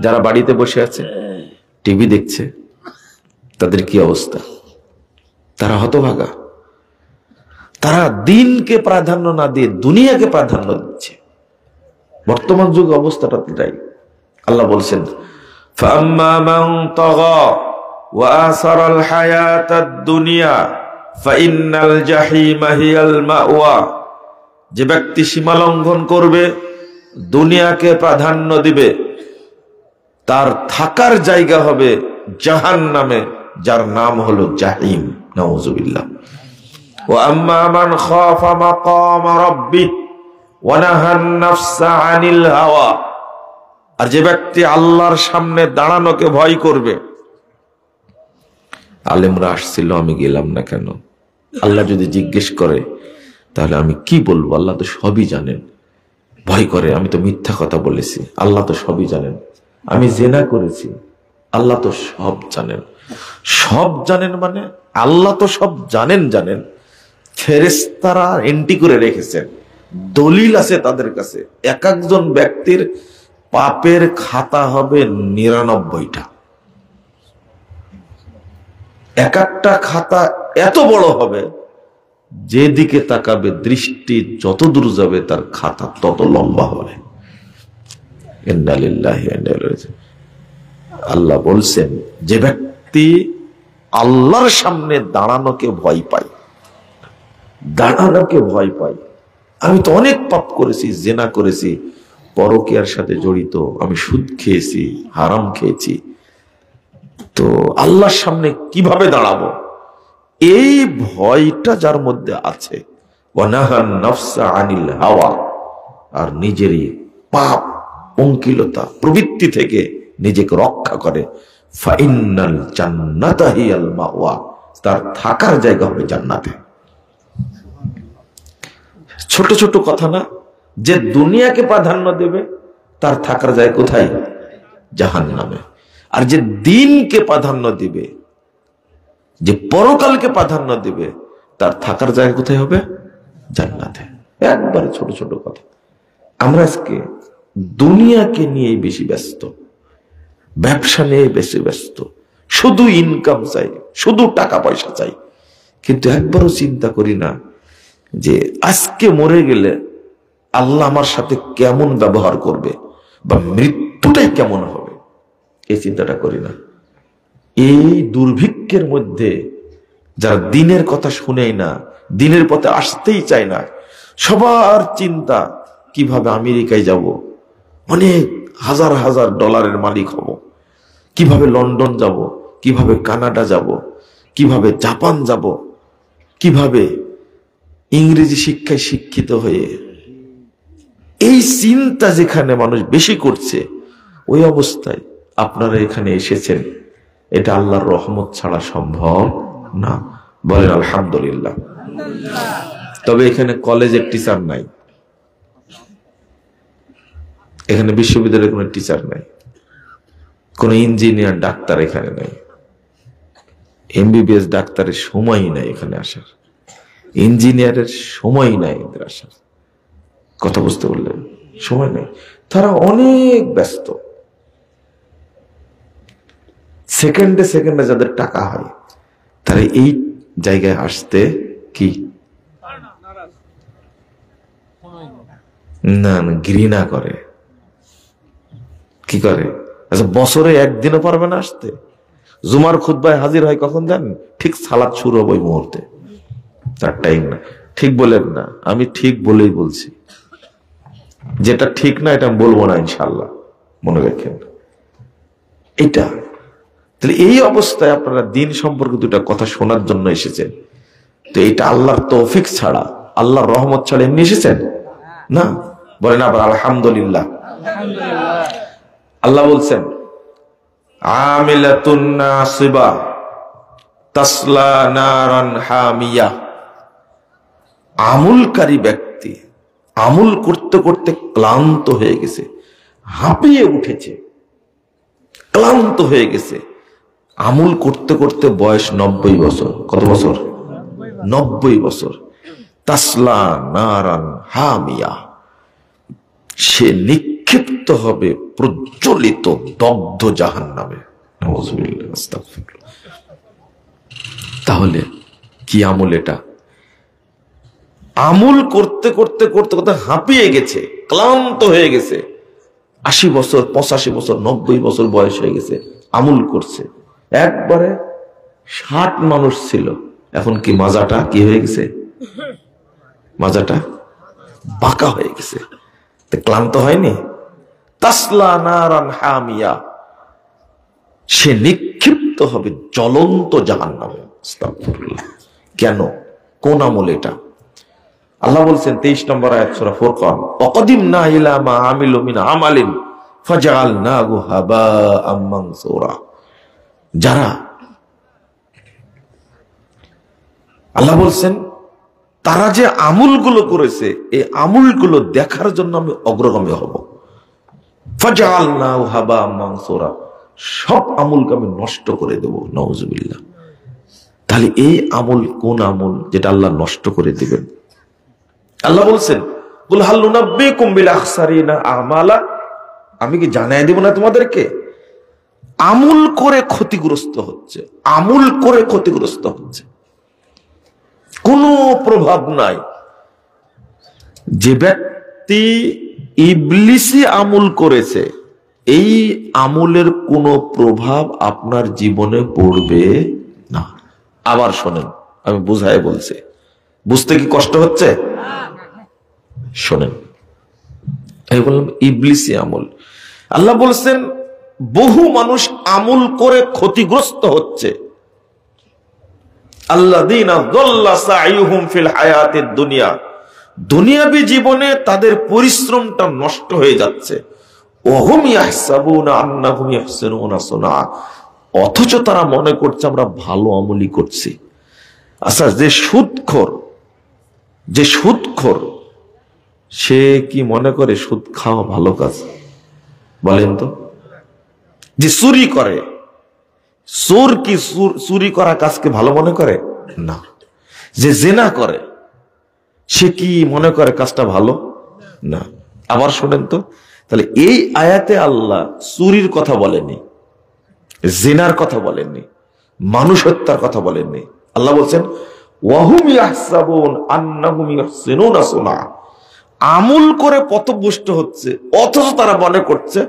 যারা বাড়িতে বসে আছে, টিভি দেখছে, তাদের কি অবস্থা? তারা হতভাগা। তারা দিনকে প্রাধান্য না দিয়ে দুনিয়াকে প্রাধান্য দিচ্ছে। বর্তমান যুগ অবস্থাটা তাই। আল্লাহ বলছেন, ফাম্মা মান তাগা ওয়া আসারাল হায়াতাদ দুনিয়া ফাইন্নাল জাহিমা হিয়াল মাওয়া। যে ব্যক্তি সীমা লঙ্ঘন করবে, দুনিয়াকে প্রাধান্য দিবে, তার থাকার জায়গা হবে জাহান্নামে, যার নাম হলো জাহিম। নাউযুবিল্লাহ। ওয়া আম্মা মান খাফা মাকাম রাব্বিহ ওয়া নাহান নাফসা আনিল হাওয়া। আর যে ব্যক্তি আল্লাহর সামনে দাঁড়ানোকে ভয় করবে। আলেমরা আসছিল, আমি গেলাম না কেন? আল্লাহ যদি জিজ্ঞেস করে তাহলে আমি কি বলবো? আল্লাহ তো সবই জানেন। ভয় করে, আমি তো মিথ্যা কথা বলেছি, আল্লাহ তো সবই জানেন। আমি জিনা করেছি, আল্লাহ তো সব জানেন। সব জানেন মানে আল্লাহ তো সব জানেন। ফেরেশতারা এন্ট্রি করে রেখেছেন, দলিল আছে তাদের কাছে। এক একজন ব্যক্তির পাপের খাতা হবে ৯৯টা। এক একটা খাতা এত বড় হবে, যেদিকে তাকাবে দৃষ্টি যত দূর যাবে তার খাতা তত লম্বা হবে। ইন্না লিল্লাহি ওয়া ইন্না ইলাইহি রাজিউন। আল্লাহ বলছেন, যে ব্যক্তি আল্লাহর সামনে দাঁড়ানোকে ভয় পায়, আমি তো অনেক পাপ করেছি, জিনা করেছি, পরকীয়ার সাথে জড়িত, আমি সুদ খেয়েছি, হারাম খেয়েছি, তো আল্লাহর সামনে কিভাবে দাঁড়াবো? এই ভয়টা যার মধ্যে আছে, ওয়ানাহান নাফসা আনিল হাওয়া, আর নিজেরই পাপ পঙ্কিলতা প্রবৃত্তি থেকে নিজেকে রক্ষা করে, ফাইন্নাল জান্নাতা হিয়াল মাওয়া, তার থাকার জায়গা হবে জান্নাতে। ছোট ছোট কথা না? যে দুনিয়াকে প্রাধান্য দেবে তার থাকার জায়গা কোথায়? জাহান্নামে। আর যে দিনকে প্রাধান্য দিবে, যে পরকালকে প্রাধান্য দিবে, তার থাকার জায়গা কোথায় হবে? জান্নাতে। একবারে ছোট ছোট কথা। আমরা আজকে দুনিয়াকে নিয়ে বেশি ব্যস্ত, ব্যবসা নিয়ে বেশি ব্যস্ত, শুধু ইনকাম চাই, শুধু টাকা পয়সা চাই, কিন্তু একবারও চিন্তা করি না যে আজকে মরে গেলে আল্লাহ আমার সাথে কেমন ব্যবহার করবে বা মৃত্যুটাই কেমন হবে। এই চিন্তাটা করি না। এই দুর্ভিক্ষের মধ্যে যারা দিনের কথা শুনেই না, দিনের পথে আসতেই চায় না, সবার চিন্তা কিভাবে আমেরিকায় যাব, অনেক হাজার হাজার ডলারের মালিক হব, কিভাবে লন্ডন যাব, কিভাবে কানাডা যাব, কিভাবে জাপান যাব, কিভাবে ইংরেজি শিক্ষায় শিক্ষিত হয়ে, এই চিন্তা যেখানে মানুষ বেশি করছে, ওই অবস্থায় আপনারা এখানে এসেছেন, এটা আল্লাহর রহমত ছাড়া সম্ভব না। বলেন আলহামদুলিল্লাহ। তবে এখানে কলেজের টিচার নাই, এখানে বিশ্ববিদ্যালয়ের কোনো টিচার নাই, কোন ইঞ্জিনিয়ার ডাক্তার এখানে নাই, এমবিবিএস ডাক্তারের সময়ই নাই এখানে আসার, ইঞ্জিনিয়ারের সময় নাই এদের আসার। কথা বুঝতে বললেন? সময় নেই, তারা অনেক ব্যস্ত। সেকেন্ডে সেকেন্ডে যাদের টাকা হয়, তারা এই জায়গায় আসতে কি না ঘৃণা করে। কি করে? আচ্ছা, বছরে একদিনও পারবে না আসতে। জুমার খুতবায় হাজির হয় কখন জানেন? ঠিক সালাত শুরু হবে ওই মুহূর্তে, তার টাইম না। ঠিক বলেন না, আমি ঠিক বলেই বলছি। যেটা ঠিক না এটা আমি বলবো না, ইনশাল্লাহ, মনে রাখেন এটা। তাহলে এই অবস্থায় আপনারা দিন সম্পর্কে দুটা কথা শোনার জন্য এসেছেন, তো এটা আল্লাহর তৌফিক ছাড়া, আল্লাহর রহমত ছাড়া এমনি এসেছেন না। বলেন আবার আলহামদুলিল্লাহ। আল্লাহ বলছেন, আমিলাতুন নাসিবা তাসলা নারান হামিয়া। আমলকারী ব্যক্তি আমল করতে করতে ক্লান্ত হয়ে গেছে, হাঁপিয়ে উঠেছে, ক্লান্ত হয়ে গেছে, আমল করতে করতে বয়স ৯০ বছর। কত বছর? ৯০ বছর। তাসলা নারান হামিয়া, সে নিক্ষেপ নিক্ষিপ্ত হবে প্রজ্বলিত দগ্ধ জাহান্নামে। নাউযুবিল্লাহ, আস্তাগফিরুল্লাহ। তাহলে কি আমল এটা? আমল করতে করতে করতে করতে হাঁপিয়ে গেছে, ক্লান্ত হয়ে গেছে, 80 বছর 85 বছর 90 বছর বয়স হয়ে গেছে, আমল করছে। একবারে 60 মানুষ ছিল, এখন কি মাজাটা কি হয়ে গেছে? মাজাটা বাঁকা হয়ে গেছে। ক্লান্ত হয়নি? তাসলা নারান হামিয়া, সে নিক্ষিপ্ত হবে জ্বলন্ত জাহান্নামে। আস্তাগফিরুল্লাহ। কেন? কোন আমল এটা? আল্লাহ বলছেন 23 নম্বর আয়াত সূরা ফুরকান, ওয়াকাদিমনা ইলা মা আমিলু মিন আমালিন ফাজআলনাহু হাবাআম মানসুরা। যারা, আল্লাহ বলছেন তারা যে আমলগুলো করেছে, এই আমলগুলো দেখার জন্য আমি অগ্রগামী হব। ফাজআলনাহু হাবাআম মানসুরা, সব আমলকে আমি নষ্ট করে দেব। নাউযুবিল্লাহ। তাহলে এই আমল কোন আমল যেটা আল্লাহ নষ্ট করে দিবেন? আল্লাহ বলছেন, কুল হাল নুনাব্বিকুম বিল আখসারিনা আমালা, আমি কি জানাই দেব না তোমাদেরকে? আমল করে ক্ষতিগ্রস্ত হচ্ছে, আমল করে ক্ষতিগ্রস্ত হচ্ছে, কোনো প্রভাব নাই। যে ব্যক্তি ইবলিসি আমল করেছে, এই আমলের কোনো প্রভাব আপনার জীবনে পড়বে না। আবার শোনেন, আমি বুঝাই বলছি, বুঝতে কি কষ্ট হচ্ছে? শোনেন, আমি বললাম ইবলিসি আমল। আল্লাহ বলছেন বহু মানুষ আমল করে ক্ষতিগ্রস্ত হচ্ছে। আল্লাযীনা যাল্লা সাইয়ুহুম ফিল হায়াতিদ দুনিয়া, দুনিয়াবী জীবনে তাদের পরিশ্রমটা নষ্ট হয়ে যাচ্ছে। ওয়াহুম ইয়াহসাবুনা আন্নাহুম ইহসিনুনা সুনা, অথচ তারা মনে করছে আমরা ভালো আমলই করছি। আচ্ছা, যে সুদখোর সে কি মনে করে সুদ খাওয়া ভালো কাজ? বলেন তো। যে চুরি করে, চোর কি চুরি করা কাজকে ভালো মনে করে? না। যে জিনা করে সে কি মনে করে কাজটা ভালো? না। আবার শোনেন তো, তাহলে এই আয়াতে আল্লাহ চুরির কথা বলেননি, জিনার কথা বলেননি, মানুষ হত্যার কথা বলেননি। আল্লাহ বলছেন ওয়াহুম ইয়াহসাবুন আন্নাহুম ইহসিনুনা সুনা, আমল করে পথভ্রষ্ট হচ্ছে, অথচ তারা মনে করছে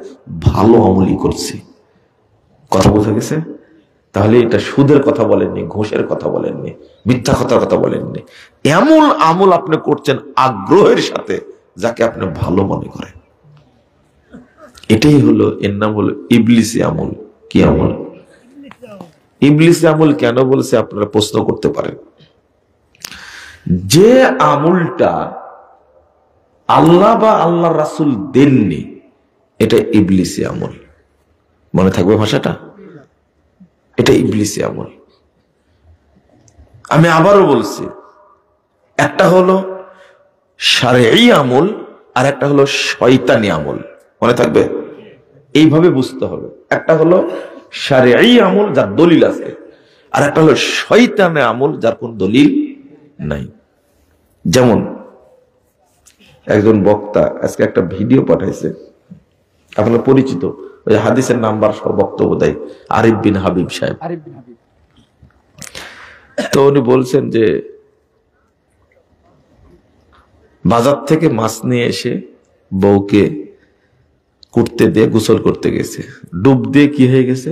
ভালো আমলই করছে। কথা বোঝা গেছে? তাহলে এটা সুদের কথা বলেননি, ঘুষের কথা বলেননি, মিথ্যা কথার কথা বলেননি। এমন আমল আপনি করছেন আগ্রহের সাথে যাকে আপনি ভালো মনে করেন। এটাই হলো, এর নাম হলো ইবলিসি আমল। কি আমল? ইবলিসি আমল কেন বলছে আপনারা প্রশ্ন করতে পারেন। যে আমলটা আল্লাহ বা আল্লাহ রাসূল দেননি, এটা ইবলিসি আমল। মনে থাকবে ভাষাটা? এটা ইবলিসি আমল। আমি আবারও বলছি, একটা হলো শারঈ আমল আর একটা হলো শয়তানি আমল। মনে থাকবে? এইভাবে বুঝতে হবে। একটা হলো শারঈ আমল যার দলিল আছে, আর একটা হলো শয়তানি আমল যার কোন দলিল নাই। যেমন একজন বক্তা আজকে একটা ভিডিও পাঠাইছে, আপনার পরিচিত, ওই হাদিসের নাম্বার সহ বক্তব্য দেয়, আরিফ বিন হাবিব সাহেব। তো উনি বলছেন যে বাজার থেকে মাছ নিয়ে এসে বউকে কুটতে দিয়ে গোসল করতে গেছে, ডুব দিয়ে কি হয়ে গেছে?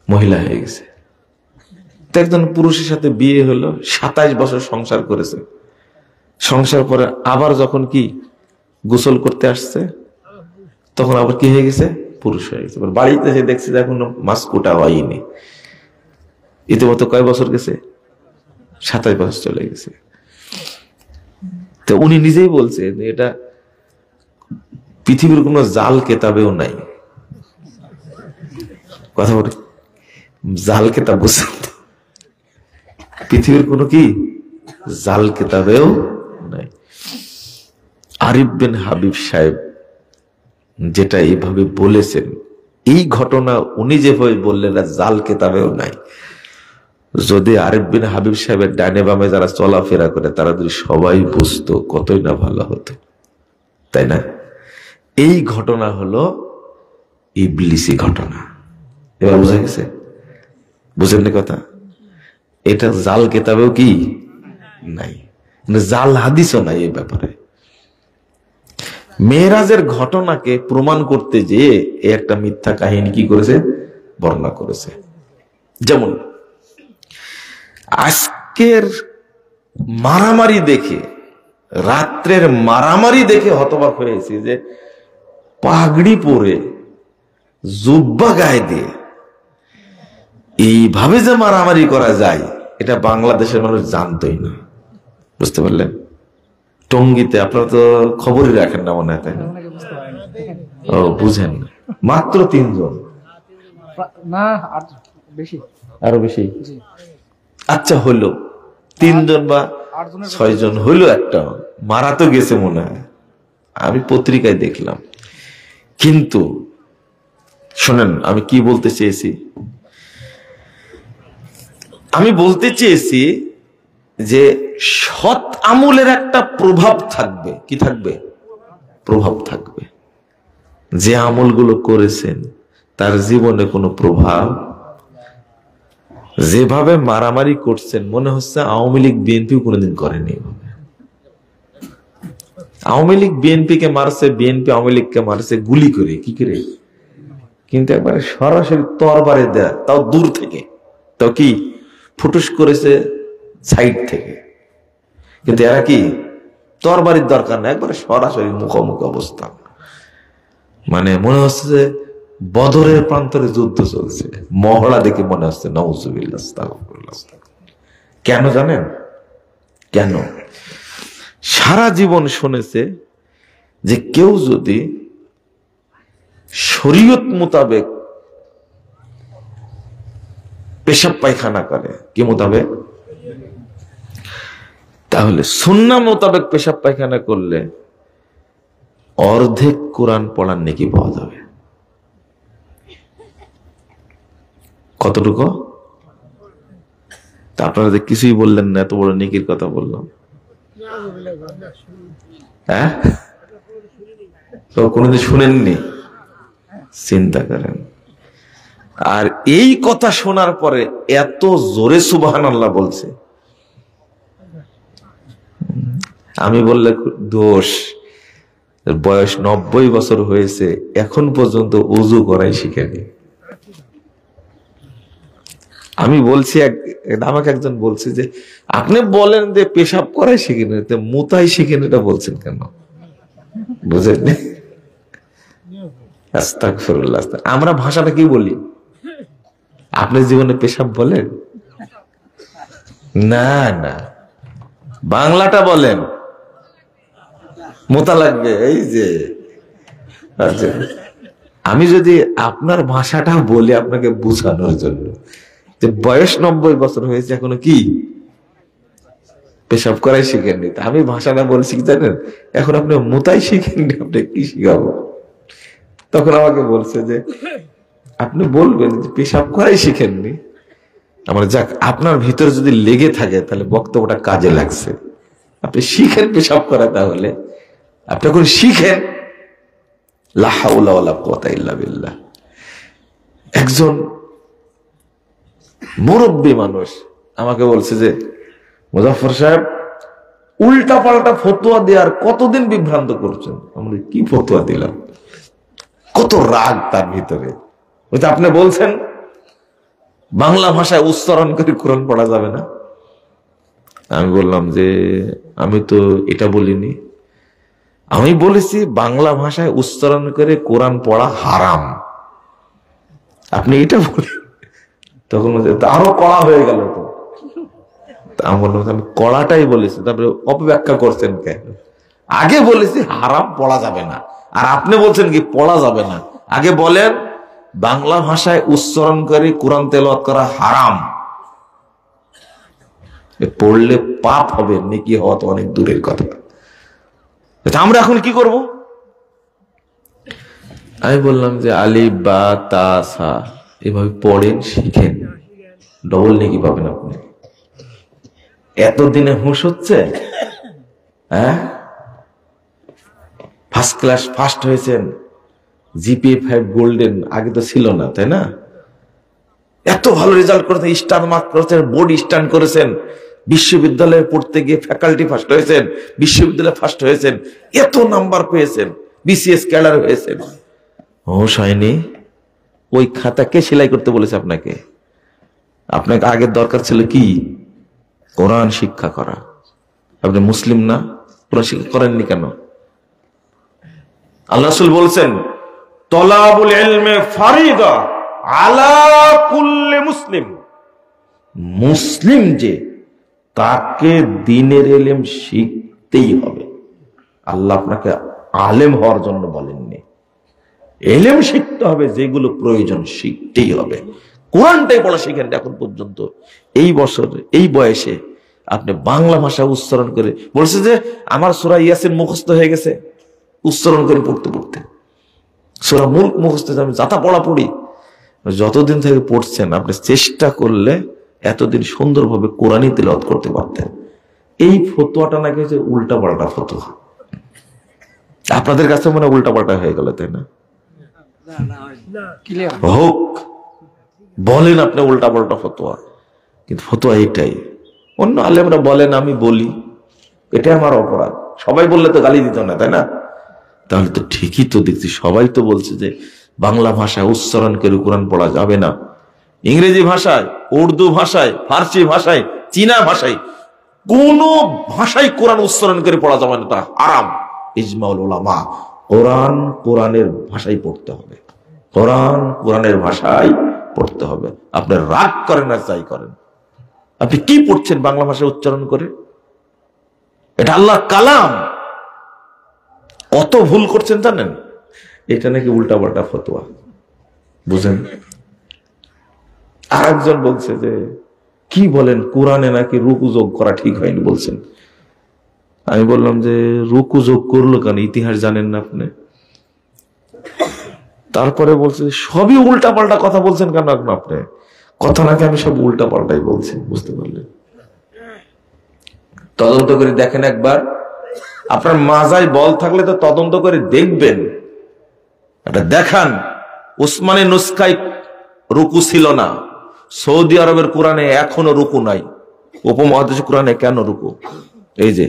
মহিলা হয়ে গেছে। তো একজন পুরুষের সাথে বিয়ে হলো, 27 বছর সংসার করেছে। সংসার পরে আবার যখন কি গোসল করতে আসছে, তখন আবার কি হয়ে গেছে? পুরুষ হয়ে গেছে। বাড়িতে এসে দেখছে যে এখন মাছ কুটা হয়নি। ইতিমধ্যে কয় বছর গেছে? 27 বছর চলে গেছে। তো উনি নিজেই বলছে এটা পৃথিবীর কোন জাল কেতাবেও নাই। কথা বলে জাল কেতাব বুঝছেন? পৃথিবীর কোন কি জাল কেতাবেও নাই। আরিফ বিন হাবিব সাহেব যেটা এইভাবে বলেছেন, এই ঘটনা উনি যেভাবে বললেন জাল কেতাবেও নাই, যদি আরিফ বিন হাবিব সাহেবের ডানে বামে যারা চলাফেরা করে তারা যদি সবাই বুঝতো, কতই না ভালো হতো, তাই না? এই ঘটনা হলো ইবলিসি ঘটনা। এবার বোঝা গেছে? বুঝেন না কথা? এটা জাল কেতাবেও কি নাই, জাল হাদিসও নাই এই ব্যাপারে। মেরাজের ঘটনাকে প্রমাণ করতে যে একটা মিথ্যা কাহিনী কি করেছে, বর্ণনা করেছে। যেমন আজকের মারামারি দেখে, রাত্রের মারামারি দেখে হতবাক হয়েছি যে পাগড়ি পরে জুব্বা গায়ে দিয়ে এইভাবে যে মারামারি করা যায় এটা বাংলাদেশের মানুষ জানতই না। বুঝতে পারলেন? টঙ্গীতে আপনারা তো খবরই রাখেন না মনে হয়, তাই না? ও বুঝেন না, মাত্র 3 জন না, আরো বেশি। আচ্ছা হলো 3 জন বা 6 জন হইলো, একটা মারা তো গেছে মনে হয়, আমি পত্রিকায় দেখলাম। কিন্তু শোনেন আমি কি বলতে চেয়েছি, আমি বলতে চেয়েছি যে সৎ আমলের একটা প্রভাব থাকবে। কি থাকবে? প্রভাব থাকবে। যে আমলগুলো করেছেন তার জীবনে কোনো প্রভাব, যেভাবে মারামারি করছেন মনে হচ্ছে আওয়ামী লীগ বিএনপি কোনোদিন করেনি। আওয়ামী লীগ বিএনপি কে মারছে, বিএনপি আওয়ামী লীগকে মারছে গুলি করে, কি করে, কিন্তু একবারে সরাসরি তরবারে দেয়া, তাও দূর থেকে, তাও কি ফুটুস করেছে সাইড থেকে। কিন্তু এরা কি তরবারির দরকার না, একবারে সরাসরি মুখোমুখি অবস্থান। মানে মনে হচ্ছে যে বদরের প্রান্তরে যুদ্ধ চলছে, মহড়া দেখে মনে হচ্ছে নাউজুবিল্লাহ আস্তাগফিরুল্লাহ। কেন জানেন? কেন? সারা জীবন শুনেছে যে কেউ যদি শরীয়ত মোতাবেক পেশাব পায়খানা করে, কি মোতাবেক, তাহলে সুন্নাহ মোতাবেক পেশাব পায়খানা করলে অর্ধেক কোরআন পড়ার নেকি পাওয়া যাবে। কতটুকু? তা আপনারা যে কিছুই বললেন না, এত বড় নেকির কথা বললাম। হ্যাঁ, তো কোনোদিন শুনেননি? চিন্তা করেন। আর এই কথা শোনার পরে এত জোরে সুবহানাল্লাহ বলছে, আমি বললে দোষ। বয়স 90 বছর হয়েছে, এখন পর্যন্ত ওযু করাই শিখেনি। আমি বলছি, আমাকে একজন বলছে যে আপনি বলেন যে পেশাব করাই শিখেনি, মুতাই শিখেন, এটা বলছেন কেন? বুঝেননি? আস্তাগফিরুল্লাহ। আমরা ভাষাটা কি বলি? আপনি জীবনে পেশাব বলেন না? না, বাংলাটা বলেন, মোতা লাগবে। এই যে আচ্ছা, আমি যদি আপনার ভাষাটা বলি আপনাকে বোঝানোর জন্য, যে বয়স 90 বছর হয়েছে এখনো কি পেশাব করাই শিখেননি, আমি ভাষাটা বলছি কি জানেন, এখন আপনি মোতাই শিখেননি, আপনি কি শিখাবো? তখন আমাকে বলছে যে আপনি বলবেন যে পেশাব করাই শিখেননি। আমার যাক, আপনার ভিতরে যদি লেগে থাকে তাহলে বক্তব্যটা কাজে লাগছে। আপনি শিখেন পেশাব করা, তাহলে আপনি এখন শিখেন। লা হাওলা ওয়ালা কুওয়াতা ইল্লা বিল্লাহ। একজন মুরব্বী মানুষ আমাকে বলছে যে মুজাফফর সাহেব, উল্টা পাল্টা ফতোয়া দেওয়ার কতদিন বিভ্রান্ত করছেন। আমরা কি ফতোয়া দিলাম? কত রাগ তার ভিতরে। ওই তো আপনি বলছেন বাংলা ভাষায় উচ্চারণ করে কোরআন পড়া যাবে না। আমি বললাম যে আমি তো এটা বলিনি, আমি বলেছি বাংলা ভাষায় উচ্চারণ করে কোরআন পড়া হারাম। আপনি এটা বলেন। তখন আরো কড়া হয়ে গেল। তো আমি বললাম আমি কড়াটাই বলেছি, তারপরে অপব্যাখ্যা করছেন কেন? আগে বলেছি হারাম, পড়া যাবে না, আর আপনি বলছেন কি পড়া যাবে না। আগে বলেন বাংলা ভাষায় উচ্চারণ করে কোরআন তেলাওয়াত করা হারাম, পড়লে পাপ হবে, নেকি হওয়া তো অনেক দূরের কথা। আমরা এখন কি করব? আমি বললাম যে আলিফ বা তা সা এভাবে পড়েন, শিখেন, ডবল নেকি পাবেন আপনি। এতদিনে হুঁশ হচ্ছে? হ্যাঁ, ফার্স্ট ক্লাস ফার্স্ট হয়েছেন, জিপিএ 5 গোল্ডেন, আগে তো ছিল না, তাই না? এত ভালো রেজাল্ট করেছেন, স্টার মার্ক করেছেন, বোর্ড স্ট্যান্ড করেছেন, বিশ্ববিদ্যালয়ে পড়তে গিয়ে ফ্যাকাল্টি ফার্স্ট হয়েছেন, বিশ্ববিদ্যালয়ে ফার্স্ট হয়েছেন, এত নাম্বার পেয়েছেন, বিসিএস ক্যাডার হয়েছেন। হোশ হয়নি? ওই খাতা কে সেলাই করতে বলেছে আপনাকে? আপনাকে আগের দরকার ছিল কি? কোরআন শিক্ষা করা। আপনি মুসলিম না, কোরআন শিক্ষা করেননি কেন? আল্লাহ রাসূল বলছেন, তলাবুল ইলমে ফারিদা আলা কুল্লি মুসলিম। মুসলিম যে, তাকে দ্বীনের ইলম শিখতেই হবে। আল্লাহ আপনাকে আলেম হওয়ার জন্য বলেননি, ইলম শিখতে হবে, যেগুলো প্রয়োজন শিখতেই হবে। কোরআনটাই পড়া শিখেন এখন পর্যন্ত। এই বছর এই বয়সে আপনি বাংলা ভাষা উচ্চারণ করে বলছে যে আমার সূরা ইয়াসিন মুখস্থ হয়ে গেছে, উচ্চারণ করে পড়তে পড়তে। সূরা মুলক মুখস্থ, আমি যাতা পড়া পড়ি। যতদিন থেকে পড়ছেন, আপনি চেষ্টা করলে এতদিন সুন্দরভাবে কোরআনই তিলাওয়াত করতে পারতেন। এই ফতোয়াটা নাকি হচ্ছে উল্টা পাল্টা ফতোয়া। আপনাদের কাছে মনে উল্টা পাল্টা হয়ে গেল, তাই না? হোক, বলেন আপনি উল্টা পাল্টা ফতোয়া, কিন্তু ফতোয়া এটাই। অন্য আলেমরা বলেন, আমি বলি, এটা আমার অপরাধ। সবাই বললে তো গালি দিত না, তাই না? তাহলে তো ঠিকই তো দেখছি, সবাই তো বলছে যে বাংলা ভাষায় উচ্চারণ করে কোরআন পড়া যাবে না, ইংরেজি ভাষায়, উর্দু ভাষায়, ফার্সি ভাষায়, চীনা ভাষায়, কোন ভাষায় কোরআন উচ্চারণ করে পড়া যাবে না, তা হারাম। ইজমাউল উলামা, কোরআন কোরআনের ভাষায় পড়তে হবে, কোরআন কোরআনের ভাষায় পড়তে হবে। আপনি রাগ করেন আর যাই করেন, আপনি কি পড়ছেন বাংলা ভাষায় উচ্চারণ করে? এটা আল্লাহর কালাম। কত ভুল করছেন জানেন? এটা নাকি উল্টা পাল্টা ফতোয়া, বুঝেন? আরেকজন বলছে যে কি বলেন, কোরআনে নাকি রুকু যোগ করা ঠিক হয়নি বলছেন। আমি বললাম যে রুকু যোগ করলো কেন, ইতিহাস জানেন না আপনি? তারপরে বলছে সবই উল্টা পাল্টা কথা বলছেন কেন এখন আপনি? কথা নাকি আমি সব উল্টা পাল্টাই বলছি, বুঝতে পারলেন? তদন্ত করে দেখেন একবার। আপনার মাজায় বল থাকলে তো তদন্ত করে দেখবেন, এটা দেখান। উসমানী নুসখায় রুকু ছিল না, সৌদি আরবের কোরআনে এখনো রুকু নাই। উপমহাদেশের কোরআনে কেন রুকু? এই যে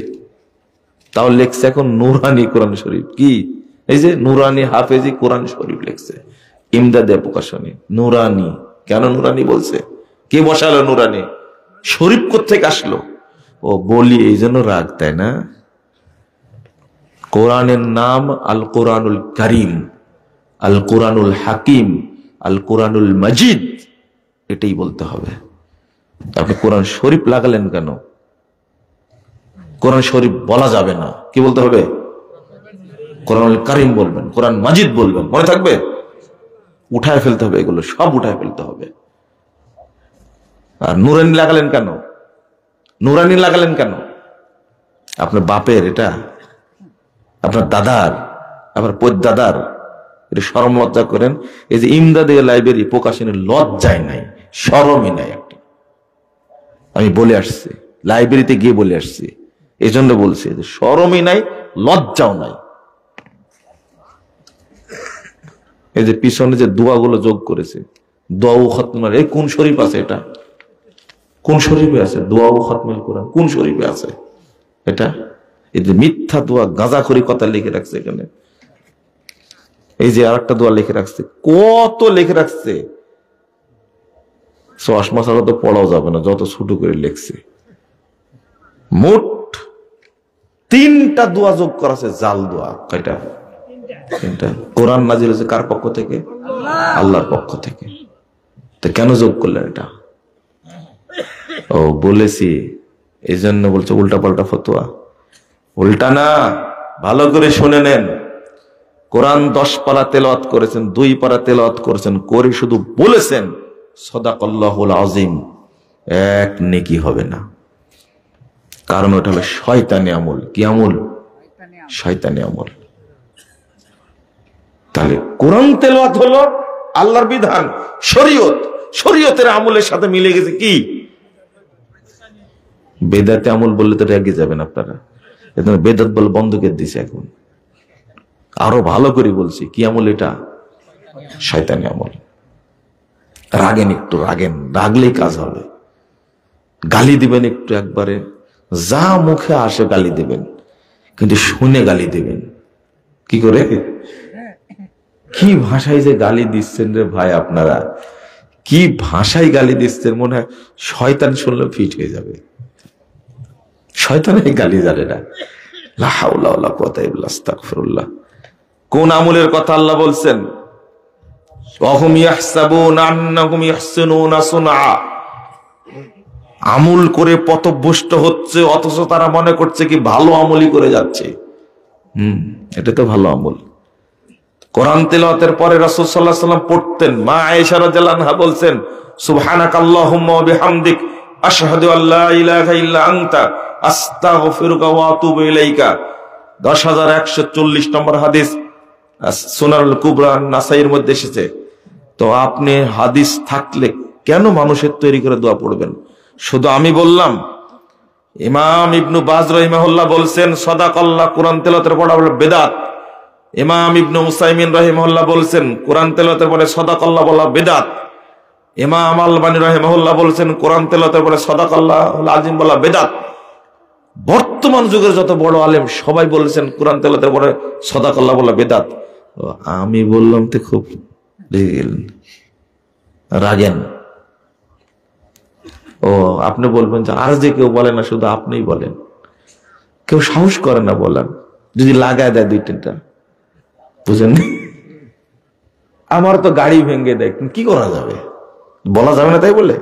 তাও লেখছে এখন নুরানি কোরআন শরীফ। কি? এই যে নুরানি হাফেজি কোরআন শরীফ লেখছে, ইমদাদে প্রকাশনী। নুরানি কেন নুরানি বলছে? কে বসালো নুরানি? শরীফ কোত্থেকে আসলো? ও বলি এই জন্য রাগ, তাই না? কোরআনের নাম আল কোরআনুল কারীম, আল কোরআনুল হাকিম, আল কোরআনুল মাজিদ, এটাই বলতে হবে। আপনি কোরআন শরীফ লাগালেন কেন? কোরআন শরীফ বলা যাবে না, কি বলতে হবে? কোরআনুল কারীম বলবেন, কোরআন মাজিদ বলবেন, মনে থাকবে? উঠায় ফেলতে হবে, এগুলো সব উঠায় ফেলতে হবে। আর নুরানি লাগালেন কেন? নুরানি লাগালেন কেন? আপনার বাপের এটা, আপনার দাদার, আপনার পৈদাদার, এটা শরম লজ্জা করেন। এই যে ইমদাদে লাইব্রেরি প্রকাশনের লজ্জায় নাই, শরমই নাই একটা। আমি বলে আসছি, লাইব্রেরিতে গিয়ে বলে আসছি, এই জন্য বলছি যে শরমই নাই, লজ্জাও নাই। এই যে পিছনে যে দোয়াগুলো যোগ করেছে, দোয়া ও খতমের, এই কোন শরীফ আছে এটা? কোন শরীফে আছে দোয়া ও খতমের কোরআন? কোন শরীফে আছে এটা? এই যে মিথ্যা দোয়া, গাঁজাখড়ি কথা লিখে রাখছে এখানে। এই যে আরেকটা দোয়া লিখে রাখছে, কত লিখে রাখছে, চশমা ছাড়া তো পড়াও যাবে না, যত ছোট করে লিখছে। মোট 3টা দোয়া যোগ করা আছে, জাল দোয়া। কয়টা? 3টা। কোরআন নাজিল হয়েছে কার পক্ষ থেকে? আল্লাহর পক্ষ থেকে। তো কেন যোগ করলেন এটা? ও বলেছি, এই জন্য বলছে উল্টা পাল্টা ফতোয়া। উল্টা না, ভালো করে শুনে নেন। কোরআন 10 পারা তেলাওয়াত করেছেন, 2 পারা তেলাওয়াত করেছেন, করে শুধু বলেছেন সাদাকাল্লাহুল আযীম, এক নেকি হবে না। কারণ ওটা হলো শয়তানি আমল। কি আমল? শয়তানি আমল। তাহলে কোরআন তেলাওয়াত হলো আল্লাহর বিধান, শরীয়ত, শরীয়তের আমলের সাথে মিলে গেছে কি? বেদাতে আমল বললে তো রেগে যাবেন আপনারা। এজন্য বেদাত বল বন্ধ করে দিছে এখন। আরো ভালো করে বলছি, কি আমল এটা? শয়তানি আমল। রাগেন, একটু রাগেন, রাগলেই কাজ হবে। গালি দিবেন একটু, একবারে যা মুখে আসে গালি দিবেন, কিন্তু শুনে গালি দিবেন। কি করে? কি ভাষায় যে গালি দিচ্ছেন রে ভাই, আপনারা কি ভাষায় গালি দিচ্ছেন, মনে হয় শয়তান শুনলে ফিট হয়ে যাবে। শয়তানের গালি জানে না। লা হাওলা ওয়ালা কুওয়াতা ইল্লা আস্তাগফিরুল্লাহ। কোন আমলের কথা আল্লাহ বলছেন? ওয়াহুম ইয়াহসাবুনা আন্নাহুম ইহসিনুনা সুনআ। আমল করে পথভ্রষ্ট হচ্ছে, অথচ তারা মনে করছে কি ভালো আমলই করে যাচ্ছে। এটা তো ভালো আমল। কোরআন তেলাওয়াতের পরে রাসূল সাল্লাল্লাহু আলাইহি ওয়াসাল্লাম পড়তেন, মা আয়েশা রাদিয়াল্লাহু আনহা বলছেন, সুবহানাকাল্লাহুম্মা ওয়া বিহামদিক আশহাদু আল্লা ইলাহা ইল্লা আনতা আস্তাগফিরুকা ওয়া আতুবু ইলাইকা। 10140 নম্বর হাদিস, সুনানুল কুবরা নাসাইর মধ্যে এসেছে। তো আপনি হাদিস থাকলে কেন মানুষের তৈরি করে দোয়া পড়বেন? শুধু আমি বললাম? ইমাম ইবনু বাজ রাহিমাহুল্লাহ বলছেন সাদাকাল্লাহ, কোরআন তেলাওয়াতের পড়া হলো বিদআত। ইমাম ইবনু উসাইমিন রাহিমাহুল্লাহ বলছেন কোরআন তেলাওয়াতের পরে সাদাকাল্লাহ বলা বিদআত। ইমাম আলবানী রাহিমাহুল্লাহ বলছেন কোরআন তেলাওয়াতের পরে সাদাকাল্লাহুল আযীম বলা বিদআত। বর্তমান যুগের যত বড় আলেম সবাই বলেছেন কোরআন তেলাওয়াতের পরে সাদাকাল্লাহ বলা বিদআত। আমি বললাম তো খুব রাগেন। ও আপনি বলবেন যে আর যে কেউ বলে না, শুধু আপনিই বলেন। কেউ সাহস করে না বলেন, যদি লাগায় দেয় 2-3টা, বুঝেন? আমার তো গাড়ি ভেঙে দেয়, কি করা যাবে? বলা যাবে না তাই বলে?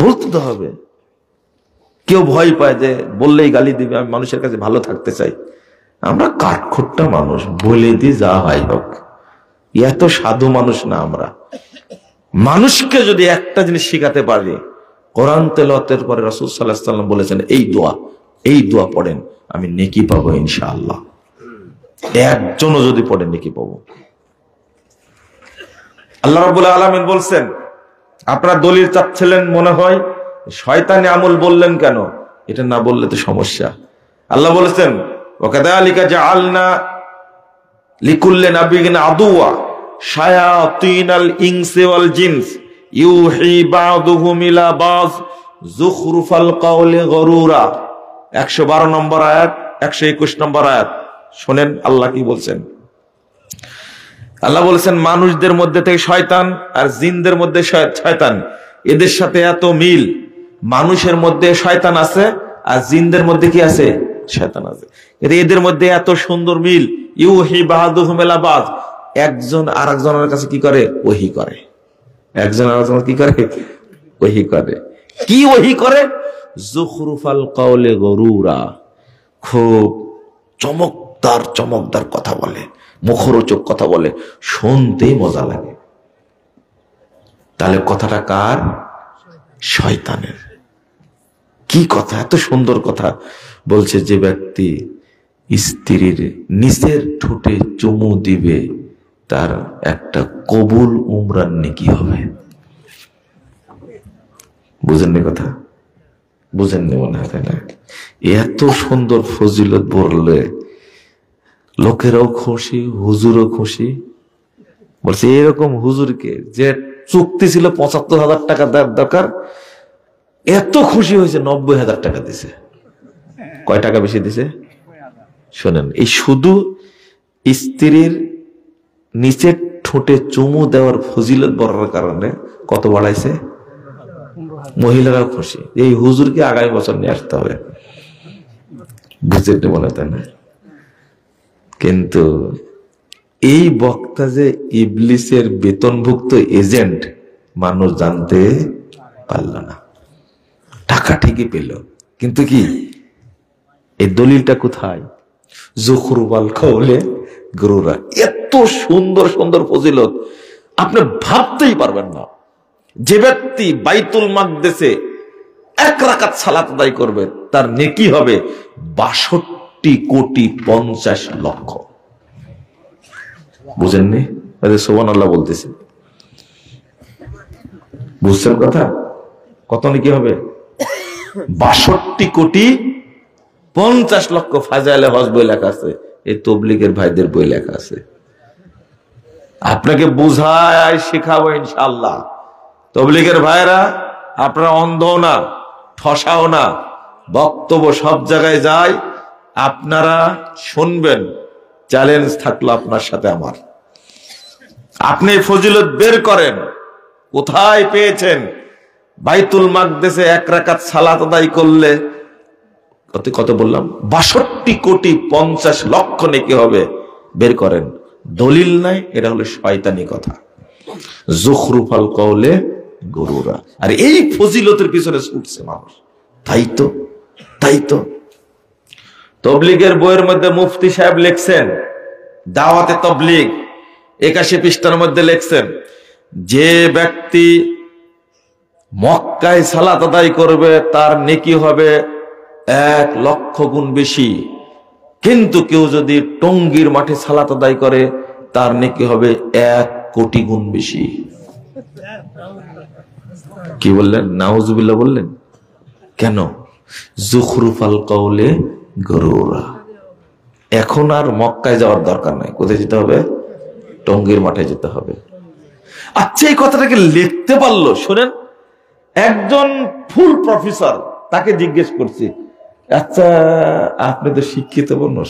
বলতে তো হবে। কেউ ভয় পায় যে বললেই গালি দিবে, আমি মানুষের কাছে ভালো থাকতে চাই। আমরা কাঠখোট্টা মানুষ, বলে দিই যা হয় হোক। এত সাধু মানুষ না আমরা। মানুষকে যদি একটা জিনিস শিখাতে পারি, কোরআন তেলাওয়াতের পরে রাসূল সাল্লাল্লাহু আলাইহি ওয়াসাল্লাম বলেছেন এই দোয়া পড়েন, আমি নেকি পাবো ইনশাআল্লাহ। একজনও যদি পড়ে নেকি পাবো। আল্লাহ রাব্বুল আলামিন বলছেন, আপনারা দলিল চাচ্ছিলেন মনে হয়, শয়তানি আমল বললেন কেন? এটা না বললে তো সমস্যা। আল্লাহ বলেছেন ওয়াকাযালিকা জাআলনা লিকুল্লি নাবিয়্যিন আদুওয়া শায়াতিনাল ইনসি ওয়াল জিনস ইউহি বা'দুহুম ইলা বা'দ যুখরুফাল কাওলি গরুরা। 112 নম্বর আয়াত, 121 নম্বর আয়াত শুনেন আল্লাহ কি বলছেন। আল্লাহ বলেছেন মানুষদের মধ্যে থেকে শয়তান আর জিনদের মধ্যে শয়তান, এদের সাথে এত মিল। মানুষের মধ্যে শয়তান আছে আর জিনদের মধ্যে কি আছে? শয়তান আছে। এদের মধ্যে এত সুন্দর মিল। ইউহি বা'দুহুম ইলা বা'দ, একজন আরেকজনের কাছে কি করে? ওহী করে। একজন আরেকজনের কি করে? ওহী করে। কি ওহী করে? যুখরুফাল কাওলি গরুরা, খুব চমকদার কথা বলে, মুখরোচক কথা বলে, শুনতে মজা লাগে। তাহলে কথাটা কার? শয়তানের। কি কথা, এত সুন্দর কথা বলছে। যে ব্যক্তি স্ত্রীর নিচের ঠোঁটে চুমু দিবে তার একটা কবুল উমরার নেকি হবে। বুঝেননি কথা? বুঝেননি মনে হয়, তাই না? এত সুন্দর ফজিলত বললে লোকেরাও খুশি, হুজুরও খুশি। বলছে এরকম হুজুরকে, যে চুক্তি ছিল ৭৫,০০০ টাকা দেওয়ার দরকার, এত খুশি হয়েছে ৯০,০০০ টাকা দিছে। কয় টাকা বেশি দিছে? শোনেন, এই শুধু স্ত্রীর নিচের ঠোঁটে চুমু দেওয়ার ফজিলত বড়ার কারণে কত বাড়াইছে? মহিলারাও খুশি। এই হুজুরকে আগামী বছর নিয়ে আসতে হবে। বুঝতে বলে, তাই না? কিন্তু এই বক্তা যে ইবলিসের বেতনভুক্ত এজেন্ট, মানুষ জানতে পারল না। টাকা ঠিকই পেল, কিন্তু কি এই দলিলটা কোথায়? যুখরুফাল কাওলি গরুরা। এত সুন্দর সুন্দর ফজিলত আপনি ভাবতেই পারবেন না। যে ব্যক্তি বাইতুল মাকদেসে 1 রাকাত সালাত আদায় করবে তার নেকি হবে ৬২,৫০,০০,০০০। বুঝেননি? সুবহানাল্লাহ বলতেছে। বুঝছেন কথা? কত নেকি হবে? ৬২,৫০,০০,০০০। ফাজাইলে হজ বই লেখা আছে, এই তবলিগের ভাইদের বই লেখা আছে। আপনাকে বুঝায় শেখাবো ইনশাআল্লাহ। তবলিগের ভাইরা আপনারা অন্ধও না, ঠসাও না, বক্তব্য সব জায়গায় যায়, আপনারা শুনবেন। চ্যালেঞ্জ থাকলো আপনার সাথে আমার, আপনি ফজিলত বের করেন, কোথায় পেয়েছেন? বাইতুল মাকদেসে 1 রাকাত সালাত আদায় করলে কত বললাম, 62 কোটি 50 লক্ষ নেকি হবে, বের করেন। দলিল নাই, এটা হলো শয়তানি কথা, যুখরুফাল কওলে গুরুরা। আর এই ফজিলতের পিছনে ছুটছে মানুষ। তাই তো তবলিগের বইয়ের মধ্যে মুফতি সাহেব লিখছেন, দাওয়াতে তবলিগ 81 পৃষ্ঠার মধ্যে লিখছেন, যে ব্যক্তি মক্কায় সালাত আদায় করবে তার নেকি হবে 1 লক্ষ গুণ বেশি, কিন্তু কেউ যদি টঙ্গীর মাঠে সালাত আদায় করে তার নেকি হবে 1 কোটি গুণ বেশি। কি বললেন? নাউজুবিল্লাহ বললেন কেন? যুখরুফাল কওলে গুরুরা। এখন আর মক্কায় যাওয়ার দরকার নাই, কোথায় যেতে হবে? টঙ্গীর মাঠে যেতে হবে। আচ্ছা, এই কথাটাকে লিখতে পারলো? শুনেন, একজন ফুল প্রফেসর, তাকে জিজ্ঞেস করছি, আচ্ছা আপনি তো শিক্ষিত মানুষ,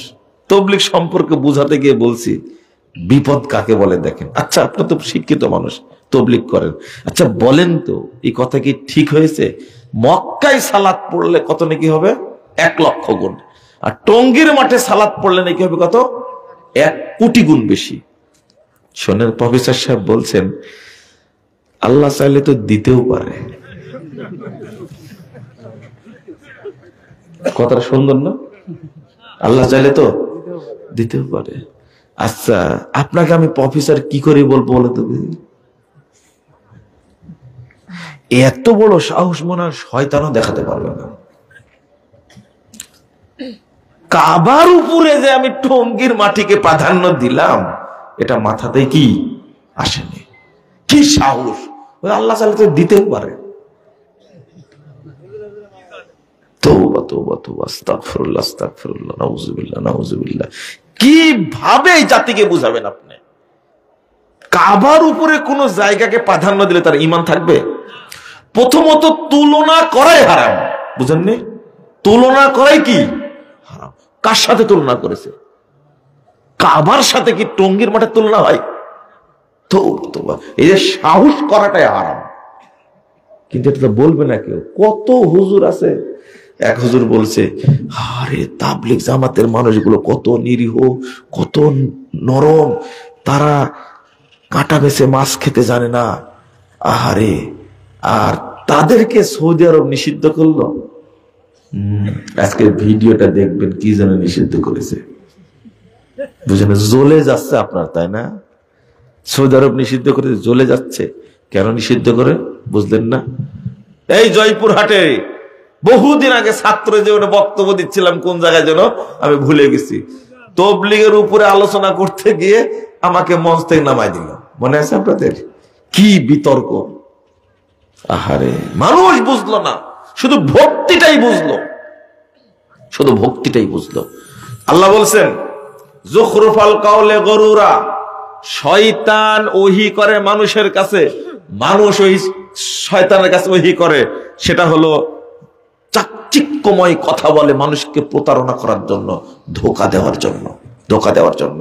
তবলিগ সম্পর্কে বুঝাতে গিয়ে বলছি বিপদ কাকে বলে দেখেন। আচ্ছা, আপনি তো শিক্ষিত মানুষ, তবলিগ করেন, আচ্ছা বলেন তো এই কথা কি ঠিক হয়েছে? মক্কায় সালাত পড়লে কত নাকি হবে? 1 লক্ষ গুণ। আর টঙ্গীর মাঠে সালাত পড়লে নাকি হবে কত? 1 কোটি গুণ বেশি। শোনেন, প্রফেসর সাহেব বলছেন, আল্লাহ চাইলে তো দিতেও পারে। কথাটা সুন্দর না? আল্লাহ চাইলে তো দিতেও পারে। আচ্ছা, আপনাকে আমি প্রফেসর কি করে বলবো বলো তো? এত বড় সাহস মনে হয় শয়তানও দেখাতে পারবে না। কাবার উপরে যে আমি টঙ্গীর মাটিকে প্রাধান্য দিলাম, এটা মাথাতে কি আসেনি? কি সাহস! আল্লাহ চাইলে তো দিতেও পারে। কিভাবে জাতিকে বুঝাবেন আপনি? কাবার উপরে কোন জায়গাকে প্রাধান্য দিলে তার ঈমান থাকবে? প্রথমত তুলনা করাই হারাম, বুঝেননি? তুলনা করাই কি হারাম। কার সাথে তুলনা করেছে? কাবার সাথে কি টঙ্গীর মাঠে তুলনা হয়? তো এই যে সাহস করাটাই হারাম। কিন্তু এটা তো বলবে না কেউ। কত হুজুর আছে, এক হুজুর বলছে, আরে তাবলিগ জামাতের মানুষগুলো কত নিরীহ, কত নরম, তারা কাঁটা বেছে মাছ খেতে জানে না। আহারে, আর তাদেরকে সৌদি আরব নিষিদ্ধ করলো। আজকে ভিডিওটা দেখবেন, কি যেন নিষিদ্ধ করেছে, বুঝলেন? জ্বলে যাচ্ছে আপনার, তাই না? সৌদি আরব নিষিদ্ধ করে জ্বলে যাচ্ছে। কেন নিষিদ্ধ করে বুঝলেন না? এই জয়পুরহাটে বহুদিন আগে ছাত্র জীবনে বক্তব্য দিচ্ছিলাম, কোন জায়গায় যেন আমি ভুলে গেছি, তবলিগের উপরে আলোচনা করতে গিয়ে আমাকে মঞ্চ থেকে নামাই দিল, মনে আছে আপনাদের? কি বিতর্ক! আহারে, মানুষ বুঝলো না, শুধু ভক্তিটাই বুঝলো, শুধু ভক্তিটাই বুঝলো। আল্লাহ বলছেন, যুখরুফাল কওলে গুরুরা, শয়তান ওহী করে মানুষের কাছে, মানুষ ওই শয়তানের কাছে ওহী করে, সেটা হলো চাকচিক্যময় কথা বলে মানুষকে প্রতারণা করার জন্য, ধোঁকা দেওয়ার জন্য।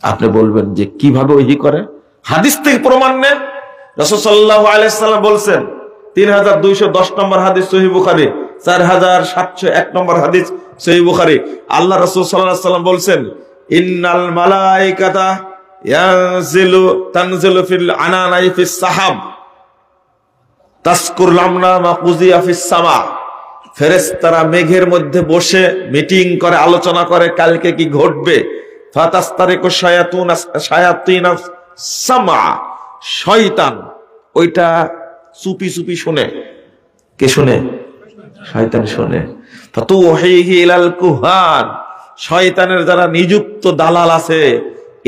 আপনি বলবেন যে কিভাবে ওহী করে? হাদিস থেকে প্রমাণ নেন। রাসূল সাল্লাল্লাহু আলাইহি সাল্লাম বলছেন, 3210 নম্বর হাদিস সহিহ বুখারী, 4701 নম্বর হাদিস সহিহ বুখারী, আল্লাহ রাসূল সাল্লাল্লাহু আলাইহি সাল্লাম বলছেন, ইন্নাল মালাইকাতা তানজিলু ফিল আনানাই ফিস সাহাব তাসকুর লামনা মা কুজিয়া ফিস সামা। ফেরেশতারা মেঘের মধ্যে বসে মিটিং করে, আলোচনা করে কালকে কি ঘটবে। ফাতাস্তারিকু শায়াতিন সামা, শয়তান ওইটা চুপি চুপি শুনে। কে শুনে? শয়তান শুনে। ফাতুহিহি ইলাল কুহান, শয়তানের যারা নিযুক্ত দালাল আছে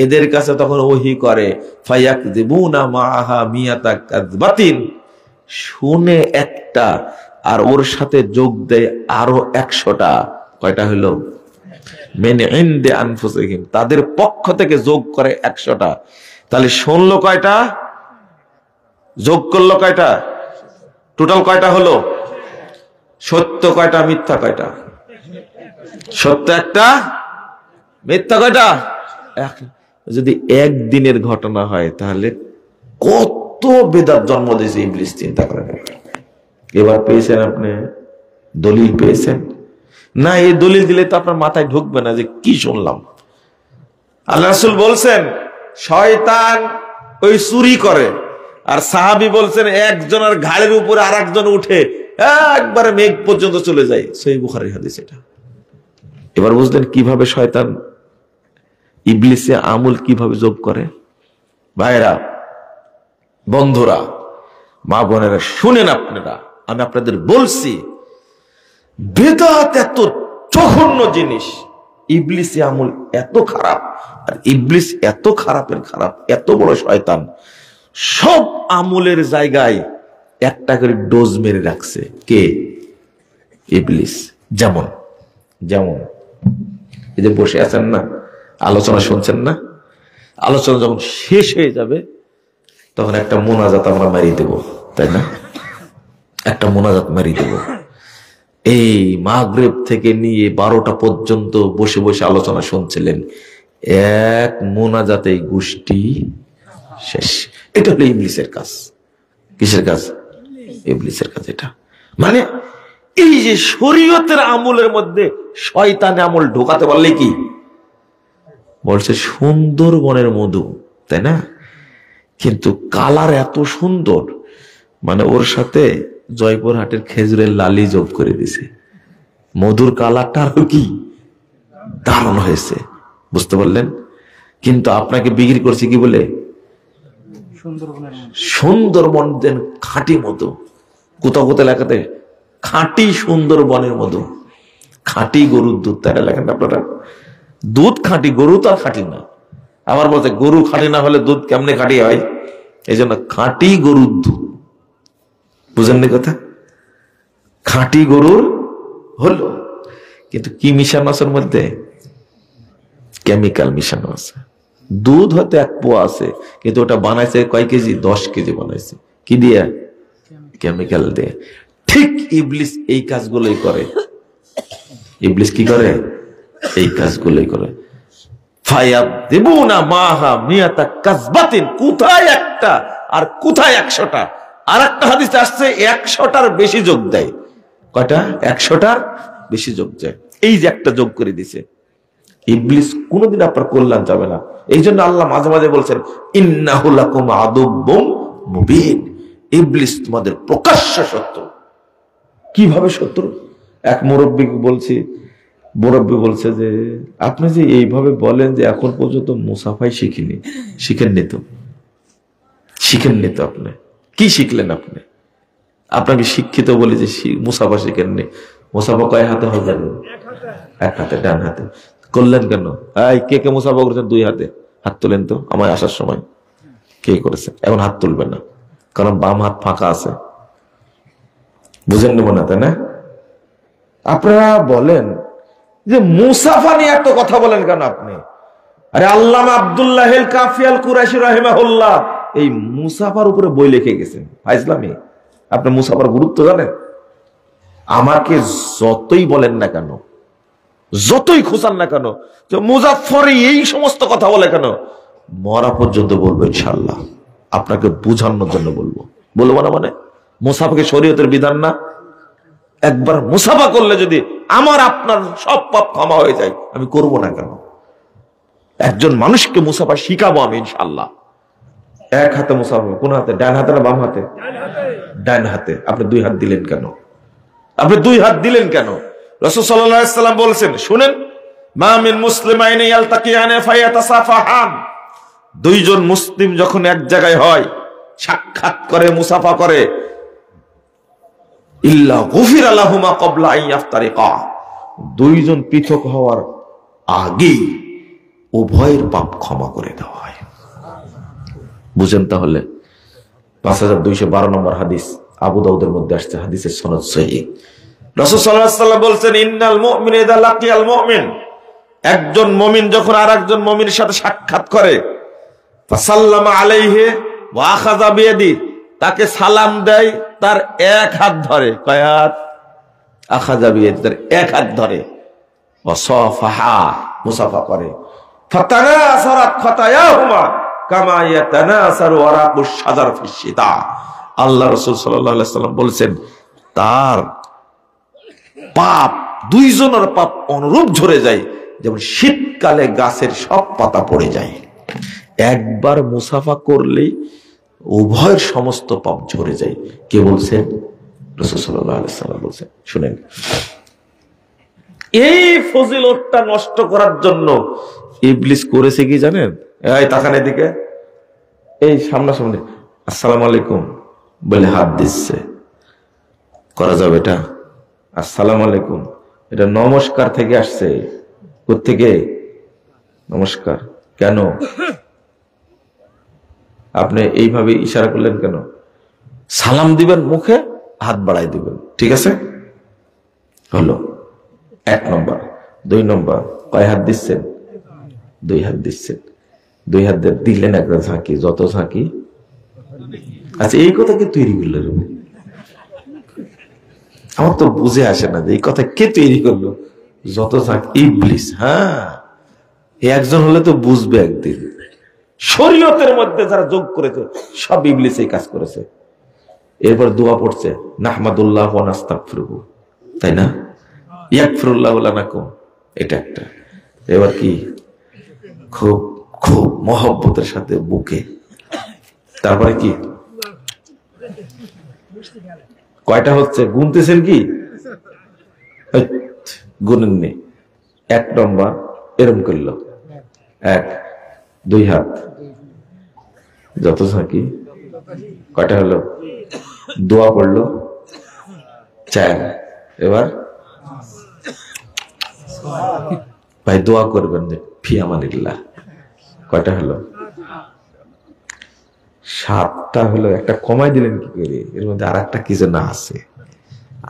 এদের কাছে তখন ওহী করে। ফায়াকযিবুনা মাআহা মিয়াতা কাযবাতিন, শুনে একটা আর ওর সাথে যোগ দেয় আরো 100টা। কয়টা হলো? মিন ইনদি আনফুসিহিম, তাদের পক্ষ থেকে যোগ করে 100টা। তাহলে শুনলো কয়টা, যোগ করলো কয়টা, টোটাল কয়টা হলো? সত্য কয়টা, মিথ্যা কয়টা? সত্য একটা, মিথ্যা কয়টা? যদি একদিনের ঘটনা হয় তাহলে কত বেদাত জন্ম দিয়েছে ইবলিস, চিন্তা করেন। এবার পেয়েছেন আপনি দলিল, পেয়েছেন না? এই দলিল দিলে তো আপনার মাথায় ঢুকবে না যে কি শুনলাম। আল্লাহ রাসূল বলছেন শয়তান ওই চুরি করে, আর সাহাবী বলছেন একজনের ঘাড়ের উপরে আর একজন উঠে একবারে মেঘ পর্যন্ত চলে যায়। সহিহ বুখারীর হাদিস এটা। এবার বুঝলেন কিভাবে শয়তান ইবলিসে আমল কিভাবে যোগ করে। ভাইরা, বন্ধুরা, মা বোনেরা, শুনেন আপনারা, আমি আপনাদের বলছি বেদাত এত জঘন্য জিনিস, ইবলিসে আমল এত খারাপ, আর ইবলিস এত খারাপের খারাপ, এত বড় শয়তান, সব আমলের জায়গায় একটা করে ডোজ মেরে রাখছে। কে? ইবলিস। যেমন যেমন এই যে বসে আছেন না, আলোচনা শুনছেন না, আলোচনা যখন শেষ হয়ে যাবে তখন একটা মোনাজাত আমরা মারিয়ে দেব, তাই না? একটা মোনাজাত মারিয়ে দেব। এই মাগরিব থেকে নিয়ে 12টা পর্যন্ত বসে বসে আলোচনা শুনছিলেন, এক মোনাজাতেই গোষ্ঠী শেষ। এটা হলো ইবলিসের কাজ। কিসের কাজ? ইবলিসের কাজ এটা। মানে এই যে শরীয়তের আমলের মধ্যে শয়তান আমল ঢোকাতে পারলে কি বলছে সুন্দরবনের মধু, তাই না? কিন্তু কালার এত সুন্দর, মানে ওর সাথে জয়পুরহাটের খেজুরের লালি যোগ করে দিছে, মধুর কালারটা আরো কি দারুণ হয়েছে, বুঝতে পারলেন? কিন্তু আপনাকে বিক্রি করছে কি বলে? সুন্দরবন দেন খাঁটি মধু। কোথাও কোথাও লেখাতে খাঁটি সুন্দরবনের মধু, খাঁটি গরুর দুধ, তাই না লেখেন আপনারা? দুধ খাঁটি, গরু তো আর খাঁটি না। আবার বলছে গরু খাঁটি না হলে দুধ কেমনে খাঁটি হয়? এই জন্য খাঁটি গরুর দুধ। বুঝেননি কথা? খাঁটি গরুর হলো, কিন্তু কি মিশানো আছে মধ্যে? কেমিক্যাল মিশানো আছে। দুধ হয়তো 1 পোয়া আছে, কিন্তু ওটা বানাইছে কয় কেজি? 10 কেজি বানাইছে। কি দিয়ে? কেমিক্যাল দিয়ে। ঠিক ইবলিস এই কাজগুলোই করে। ইবলিস কি করে? এই কাজগুলোই করে। ফায়াদিবুনা মাহা মিয়াতা কাযবাতিন, কোথায় একটা আর কোথায় 100টা। আর একটা হাদিসে আসছে 100টার বেশি যোগ দেয়। কয়টা? 100টার বেশি যোগ দেয়। এই যে একটা যোগ করে দিছে, ইবলিস কোনদিন আপনার কল্যাণ যাবে না। এই জন্য আল্লাহ মাঝে মাঝে বলছেন ইন্নাহু লাকুম আদুব্বুম মুবিন, ইবলিস তোমাদের প্রকাশ্য শত্রু। কিভাবে শত্রু? এক মুরব্বিকে বলছি, মুরব্বি বলছে যে আপনি যে এইভাবে বলেন যে এখন পর্যন্ত মুসাফাই শিখিনি। শিখেননি তো, শিখেননি তো। আপনি কি শিখলেন? আপনি আপনাকে শিক্ষিত বলি যে মুসাফা শিখেননি। মুসাফা কয় হাতে হবে? 1 হাতে, ডান হাতে। করলেন কেন? কে কে মুসাফা করেছেন 2 হাতে? হাত তোলেন তো, আমার আসার সময় কে করেছে? এখন হাত তুলবে না, কারণ বাম হাত ফাঁকা আছে। বুঝেন নেব না, তাই না? আপনারা বলেন যে মুসাফা নিয়ে এত কথা বলেন কেন আপনি? আরে আল্লামা আব্দুল্লাহ আল কাফি আল কুরাইশি রাহিমাহুল্লাহ এই মুসাফার উপরে বই লিখে গেছেন। ইসলামী আপনি মুসাফার গুরুত্ব জানেন? আমাকে যতই বলেন না কেন, যতই খোঁচান না কেন, যে মুজাফফর এই সমস্ত কথা বলে কেন, মরা পর্যন্ত বলবো ইনশাআল্লাহ। আপনাকে বুঝানোর জন্য বলবো। বলবো না মানে মুসাফাকে শরীয়তের বিধান না? একবার মুসাফা করলে যদি আমার আপনার সব পাপ ক্ষমা হয়ে যায়, আমি করব না কেন? একজন মানুষকে মুসাফা শিখাবো আমি ইনশাআল্লাহ। 1 হাতে মুসাফা। কোন হাতে? ডান হাতে না বাম হাতে? ডান হাতে। আপনি 2 হাত দিলেন কেন? আপনি 2 হাত দিলেন কেন? রাসূল সাল্লাল্লাহু আলাইহি সাল্লাম বলেছেন, শুনেন, মা মিন মুসলিমাইনি ইয়ালতাকিয়ানি ফায়াতাসাফাহান, 2 জন মুসলিম যখন এক জায়গায় হয়, সাক্ষাৎ করে, মুসাফা করে, ইল্লা গুফিরা লাহুমা ক্বাবলা আন ইফতারিকা, 2 জন পৃথক হওয়ার আগে উভয়ের পাপ ক্ষমা করে দেওয়া হয়। বুঝেন তাহলে? 5212 নম্বর হাদিস, আবু দাউদের মধ্যে আসছে, হাদিসের সনদ সহিহ। রাসূল সাল্লাল্লাহু আলাইহি ওয়াসাল্লাম বলেন, ইন্নাল মুমিনা ইযা লাকিয়াল মুমিন একজন মুমিন যখন আরেকজন মুমিনের সাথে সাক্ষাৎ করে, ফাসাল্লামা আলাইহি ওয়া আখাযা বিয়াদি, তাকে সালাম দেয়, তার এক হাত ধরে, কয় হাত? আখাযা বিয়াদি, তার এক হাত ধরে, ওয়া সাফাহা, মুসাফা করে, ফাতানাসারাত খাতায়াহুমা কামা ইয়াতানাসারু ওয়ারাকুশ শাজার ফিশ শিতা। আল্লাহ রাসূল সাল্লাল্লাহু আলাইহি ওয়াসাল্লাম বলেছেন, তার পাপ, দুইজনের পাপ অনুরূপ ঝরে যায়, যেমন শীতকালে গাছের সব পাতা পড়ে যায়। একবার মুসাফা করলেই উভয়ের সমস্ত পাপ ঝরে যায়। কে বলছেন? রাসূল সাল্লাল্লাহু আলাইহি ওয়াসাল্লাম বলছেন। শুনেন, এই ফজিলতটা নষ্ট করার জন্য ইবলিস করেছে কি জানেন? এই তাকান এদিকে, এই সামনাসামনি আসসালামু আলাইকুম বলে হাত দিচ্ছে, করা যাবে এটা? আসসালামু আলাইকুম, এটা নমস্কার থেকে আসছে। কোত্থেকে? নমস্কার। কেন আপনি এইভাবে ইশারা করলেন কেন? সালাম দিবেন মুখে, হাত বাড়াই দিবেন, ঠিক আছে? হলো এক নম্বর। দুই নম্বর, কয় হাত দিচ্ছেন? দুই হাত দিচ্ছেন। দুই হাত দিলেন একটা ঝাঁকি, যত ঝাঁকি। আচ্ছা, এই কথা কে তৈরি করলো? আমার তো বুঝে আসে না যে এই কথা কে তৈরি করলো। যত ঝাঁকি, ইবলিস। হ্যাঁ, একজন হলে তো বুঝবে একদিন। শরীয়তের মধ্যে যারা যোগ করেছে সব ইবলিস এই কাজ করেছে। এরপর দোয়া পড়ছে, নাহমাদুল্লাহ ওয়া নাস্তাগফিরুহু, তাই না? ইয়াগফিরুল্লাহু লানাকুম, এটা একটা। এবার কি খুব খুব মহব্বতের সাথে বুকে। তারপরে কি? কয়টা হচ্ছে গুনতেছেন কি? গুনেননি। এক নম্বর এরম করলো, এক, দুই হাত, যত ঝাঁকি। কয়টা হলো? দোয়া পড়লো, চার। এবার ভাই দোয়া করবেন যে ফি আমানিল্লাহ। কয়টা হলো? সাতটা হলো। একটা কমাই দিলেন কি করে? এর মধ্যে আর একটা কি যেন আছে,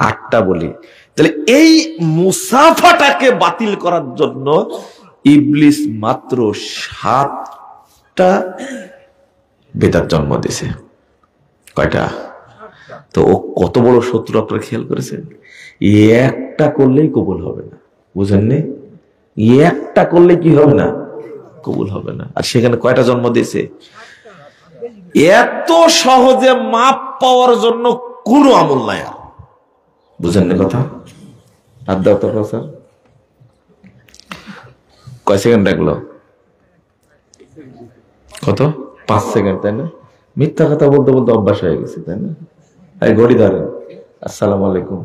আটটা বলি। তাহলে এই মুসাফাটাকে বাতিল করার জন্য ইবলিস মাত্র 7টা বেদাত জন্ম দিয়েছে। কয়টা? তো ও কত বড় শত্রু আপনারা খেয়াল করেছেন? একটা করলেই কবুল হবে না, বুঝেননি? একটা করলে কি হবে না? কবুল হবে না। আর সেখানে কয়টা জন্ম দিয়েছে? এত সহজে মাপ পাওয়ার জন্য কোনো আমল নাই। বুঝেননি কথা? হাত দাও তো স্যার। কয় সেকেন্ড লাগলো? কত? 5 সেকেন্ড, তাই না? মিথ্যা কথা বলতে বলতে অভ্যাস হয়ে গেছে, তাই না? এই ঘড়ি ধরেন, আসসালামু আলাইকুম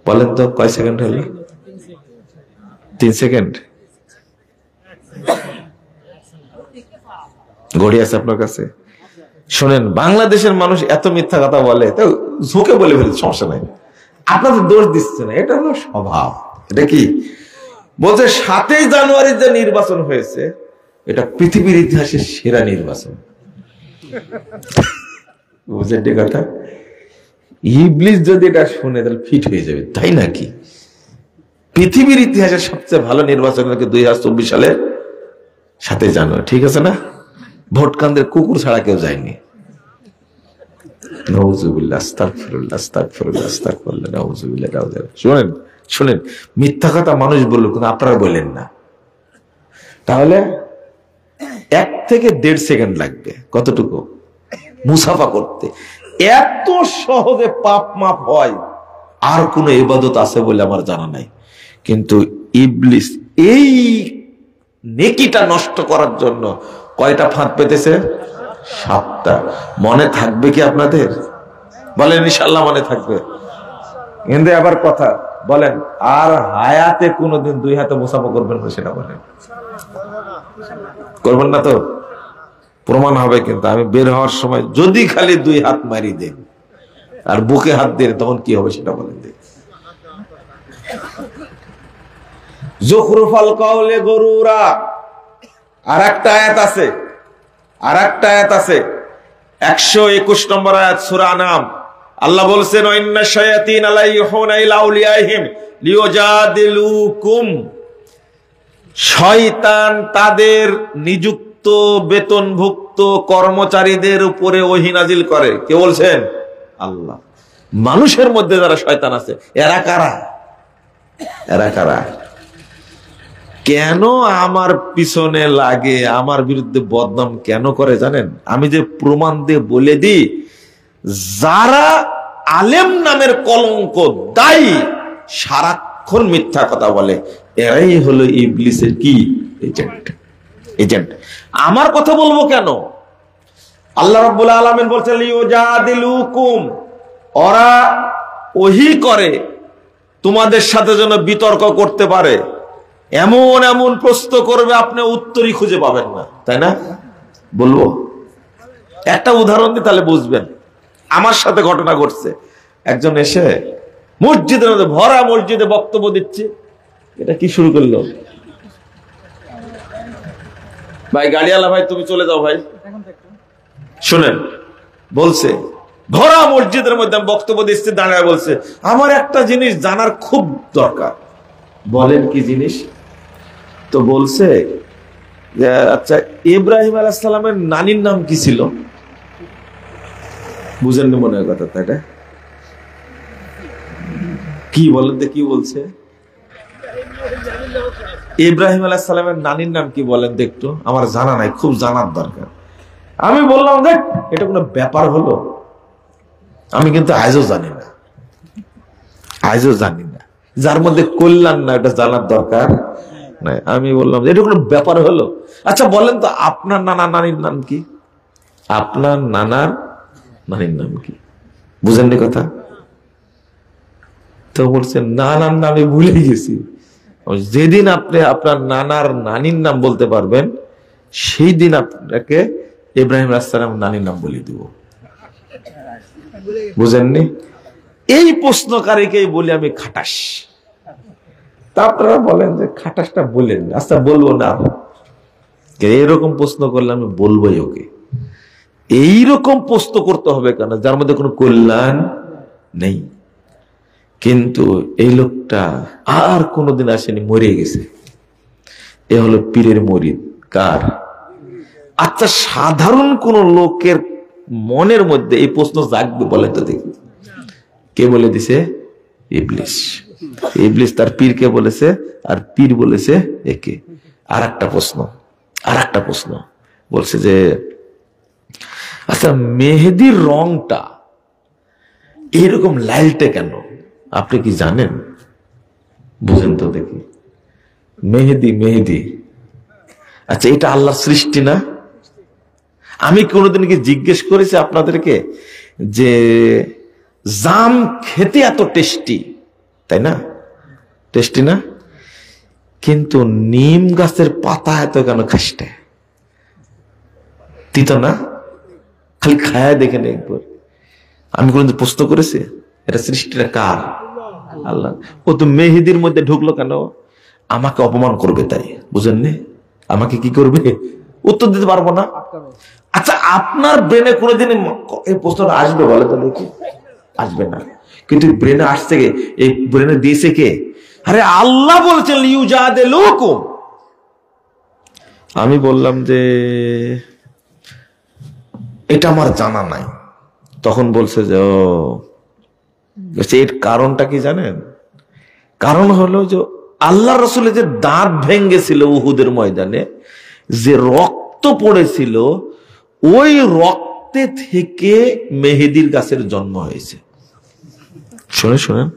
বলেন তো, কয় সেকেন্ড হলো? 3 সেকেন্ড। ঘড়ি আছে আপনার কাছে? শোনেন, বাংলাদেশের মানুষ এত মিথ্যা কথা বলে, তো ঝুঁকে বলে ফেলে, সমস্যা নাই, আপনাদের দোষ দিচ্ছে না, এটা হলো স্বভাব। এটা কি বলছে? 7 জানুয়ারি যে নির্বাচন হয়েছে, এটা পৃথিবীর ইতিহাসের সেরা নির্বাচন। বুঝলেন কথা? ইবলিস যদি এটা শুনে তাহলে ফিট হয়ে যাবে, তাই নাকি? পৃথিবীর ইতিহাসের সবচেয়ে ভালো নির্বাচন 2024 সালের 7 জানুয়ারি, ঠিক আছে না? ভোট কেন্দ্রে কুকুর ছাড়া কেউ যায়নি। নাউযুবিল্লাহ, আস্তাগফিরুল্লাহ, আস্তাগফিরুল্লাহ, আস্তাগফিরুল্লাহ, নাউযুবিল্লাহ, নাউযুবিল্লাহ। শুনেন শুনেন, মিথ্যা কথা মানুষ বলল, কিন্তু আপনারা বললেন না। তাহলে 1 থেকে 1.5 সেকেন্ড লাগবে। কতটুকু? মুসাফা করতে। এত সহজে পাপ মাপ হয় আর কোন ইবাদত আছে বলে আমার জানা নাই। কিন্তু ইবলিস এই নেকিটা নষ্ট করার জন্য কয়টা ফাঁদ পেতেছে? 7টা। মনে থাকবে কি আপনাদের? বলেন ইনশাআল্লাহ মনে থাকবে। কিন্তু আবার কথা বলেন, আর হায়াতে কোনোদিন 2 হাতে মুসাফা করবেন না, সেটা বলেন। করবেন না তো? প্রমাণ হবে। কিন্তু আমি বের হওয়ার সময় যদি খালি 2 হাত মারি দেন আর বুকে হাত দেন, তখন কি হবে সেটা বলেন। যুখরুফাল কাউলে গরুরা, আর একটা আয়াত আছে, 121 নম্বর আয়াত সূরা আনাম। আল্লাহ বলছেন, ইন্না শায়াতিন লা ইউহুনা ইলা আউলিয়াহিম লিয়ুজাদিলুকুম। শয়তান তাদের নিযুক্ত বেতনভুক্ত কর্মচারীদের উপরে ওহী নাজিল করে। কে বলছেন? আল্লাহ। মানুষের মধ্যে যারা শয়তান আছে এরা কারা? এরা কারা? কেন আমার পিছনে লাগে, আমার বিরুদ্ধে বদনাম কেন করে জানেন? আমি যে প্রমাণ দিয়ে বলে দিই, যারা আলেম নামের কলঙ্ক দায়ী, সারাক্ষণ মিথ্যা কথা বলে, এরাই হলো ইবলিসের কি এজেন্ট। আমার কথা বলবো কেন? আল্লাহ রাব্বুল আলামিন বলছেন লিউজাদিলুকুম, ওরা ওহী করে তোমাদের সাথে যেন বিতর্ক করতে পারে, এমন এমন প্রশ্ন করবে আপনি উত্তরই খুঁজে পাবেন না। তাই না? বলবো একটা উদাহরণ দিই তাহলে বুঝবেন। আমার সাথে ঘটনা ঘটছে। একজন এসে মসজিদের মধ্যে, ভরা মসজিদে বক্তব্য দিচ্ছে। এটা কি শুরু করলো? ভাই গাড়িওয়ালা ভাই তুমি চলে যাও ভাই। শুনেন, বলছে ভরা মসজিদের মধ্যে আমি বক্তব্য দিচ্ছি, দাঁড়ায় বলছে আমার একটা জিনিস জানার খুব দরকার। বলেন কি জিনিস? তো বলছে যে আচ্ছা, ইব্রাহিম আলাইহিস সালামের নানির নাম কি ছিল? বুঝেননি মনে হয় কথা, তাই না? কি বলেন তো, কি বলছে? ইব্রাহিম আলাইহিস সালামের নানির নাম কি বলেন তো একটু? আমার জানা নাই, খুব জানার দরকার। আমি বললাম দেখ, এটা কোনো ব্যাপার হলো? আমি কিন্তু আজও জানি না, আজও জানি না। যার মধ্যে কল্যাণ না, এটা জানার দরকার নাই। আমি বললাম এটা কোনো ব্যাপার হলো? আচ্ছা বলেন তো, আপনার নানা নানির নাম কি? আপনার নানার নানির নাম কি? বুঝেননি কথা? তো বলছেন নানার নাম আমি ভুলে গেছি। যেদিন আপনি আপনার নানার নানির নাম বলতে পারবেন, সেই দিন আপনাকে ইব্রাহিম আলাইহিস সালাম নানির নাম বলে দিব। বুঝেননি? এই প্রশ্নকারীকেই বলি আমি খাটাস। তা আপনারা বলেন যে খাটাসটা বলেন। আচ্ছা বলবো না, এইরকম প্রশ্ন করলে আমি বলবোই ওকে। এইরকম প্রশ্ন করতে হবে কেন যার মধ্যে কোনো কল্যাণ নেই? কিন্তু এই লোকটা আর কোনোদিন আসেনি, মরে গেছে। এ হলো পীরের মুরিদ। কার? আচ্ছা সাধারণ কোন লোকের মনের মধ্যে এই প্রশ্ন জাগবে বলেন তো দেখি? কে বলে দিছে? ইবলিস। ইবলিস তার পীরকে বলেছে, আর পীর বলেছে একে। আর একটা প্রশ্ন বলছে যে আচ্ছা মেহেদির রংটা এরকম লালটে কেন, আপনি কি জানেন? বুঝেন তো দেখি। মেহেদি আচ্ছা এটা আল্লাহর সৃষ্টি না? আমি কোনোদিন কি জিজ্ঞেস করেছি আপনাদেরকে যে জাম খেতে এত টেস্টি, তাই না? টেস্টি না? কিন্তু নিম গাছের পাতা এত কেন খাসতে? তিতো না? খালি খায়া দেখেন একবার। আমি কোনদিন প্রশ্ন করেছি এটা সৃষ্টিটা কার? আল্লাহ। ও তো মেহেদির মধ্যে ঢুকলো কেন? আমাকে অপমান করবে তাই। বুঝেননি? আমাকে কি করবে? উত্তর দিতে পারবো না। আচ্ছা আপনার ব্রেনে কোনোদিন এই প্রশ্নটা আসবে বলে তো দেখি? আসবে না। কিন্তু ব্রেনে আসছে কে? এই ব্রেনে দিয়েছে কে? আরে আল্লাহ বলছেন লিউজাদিলুকুম। আমি বললাম যে এটা আমার জানা নাই। তখন বলছে যে ও এর কারণটা কি জানেন? কারণ হলো যে আল্লাহ রসুলের যে দাঁত ভেঙ্গেছিল উহুদের ময়দানে, যে রক্ত পড়েছিল, ওই রক্তে থেকে মেহেদির গাছের জন্ম হয়েছে। শুনেন,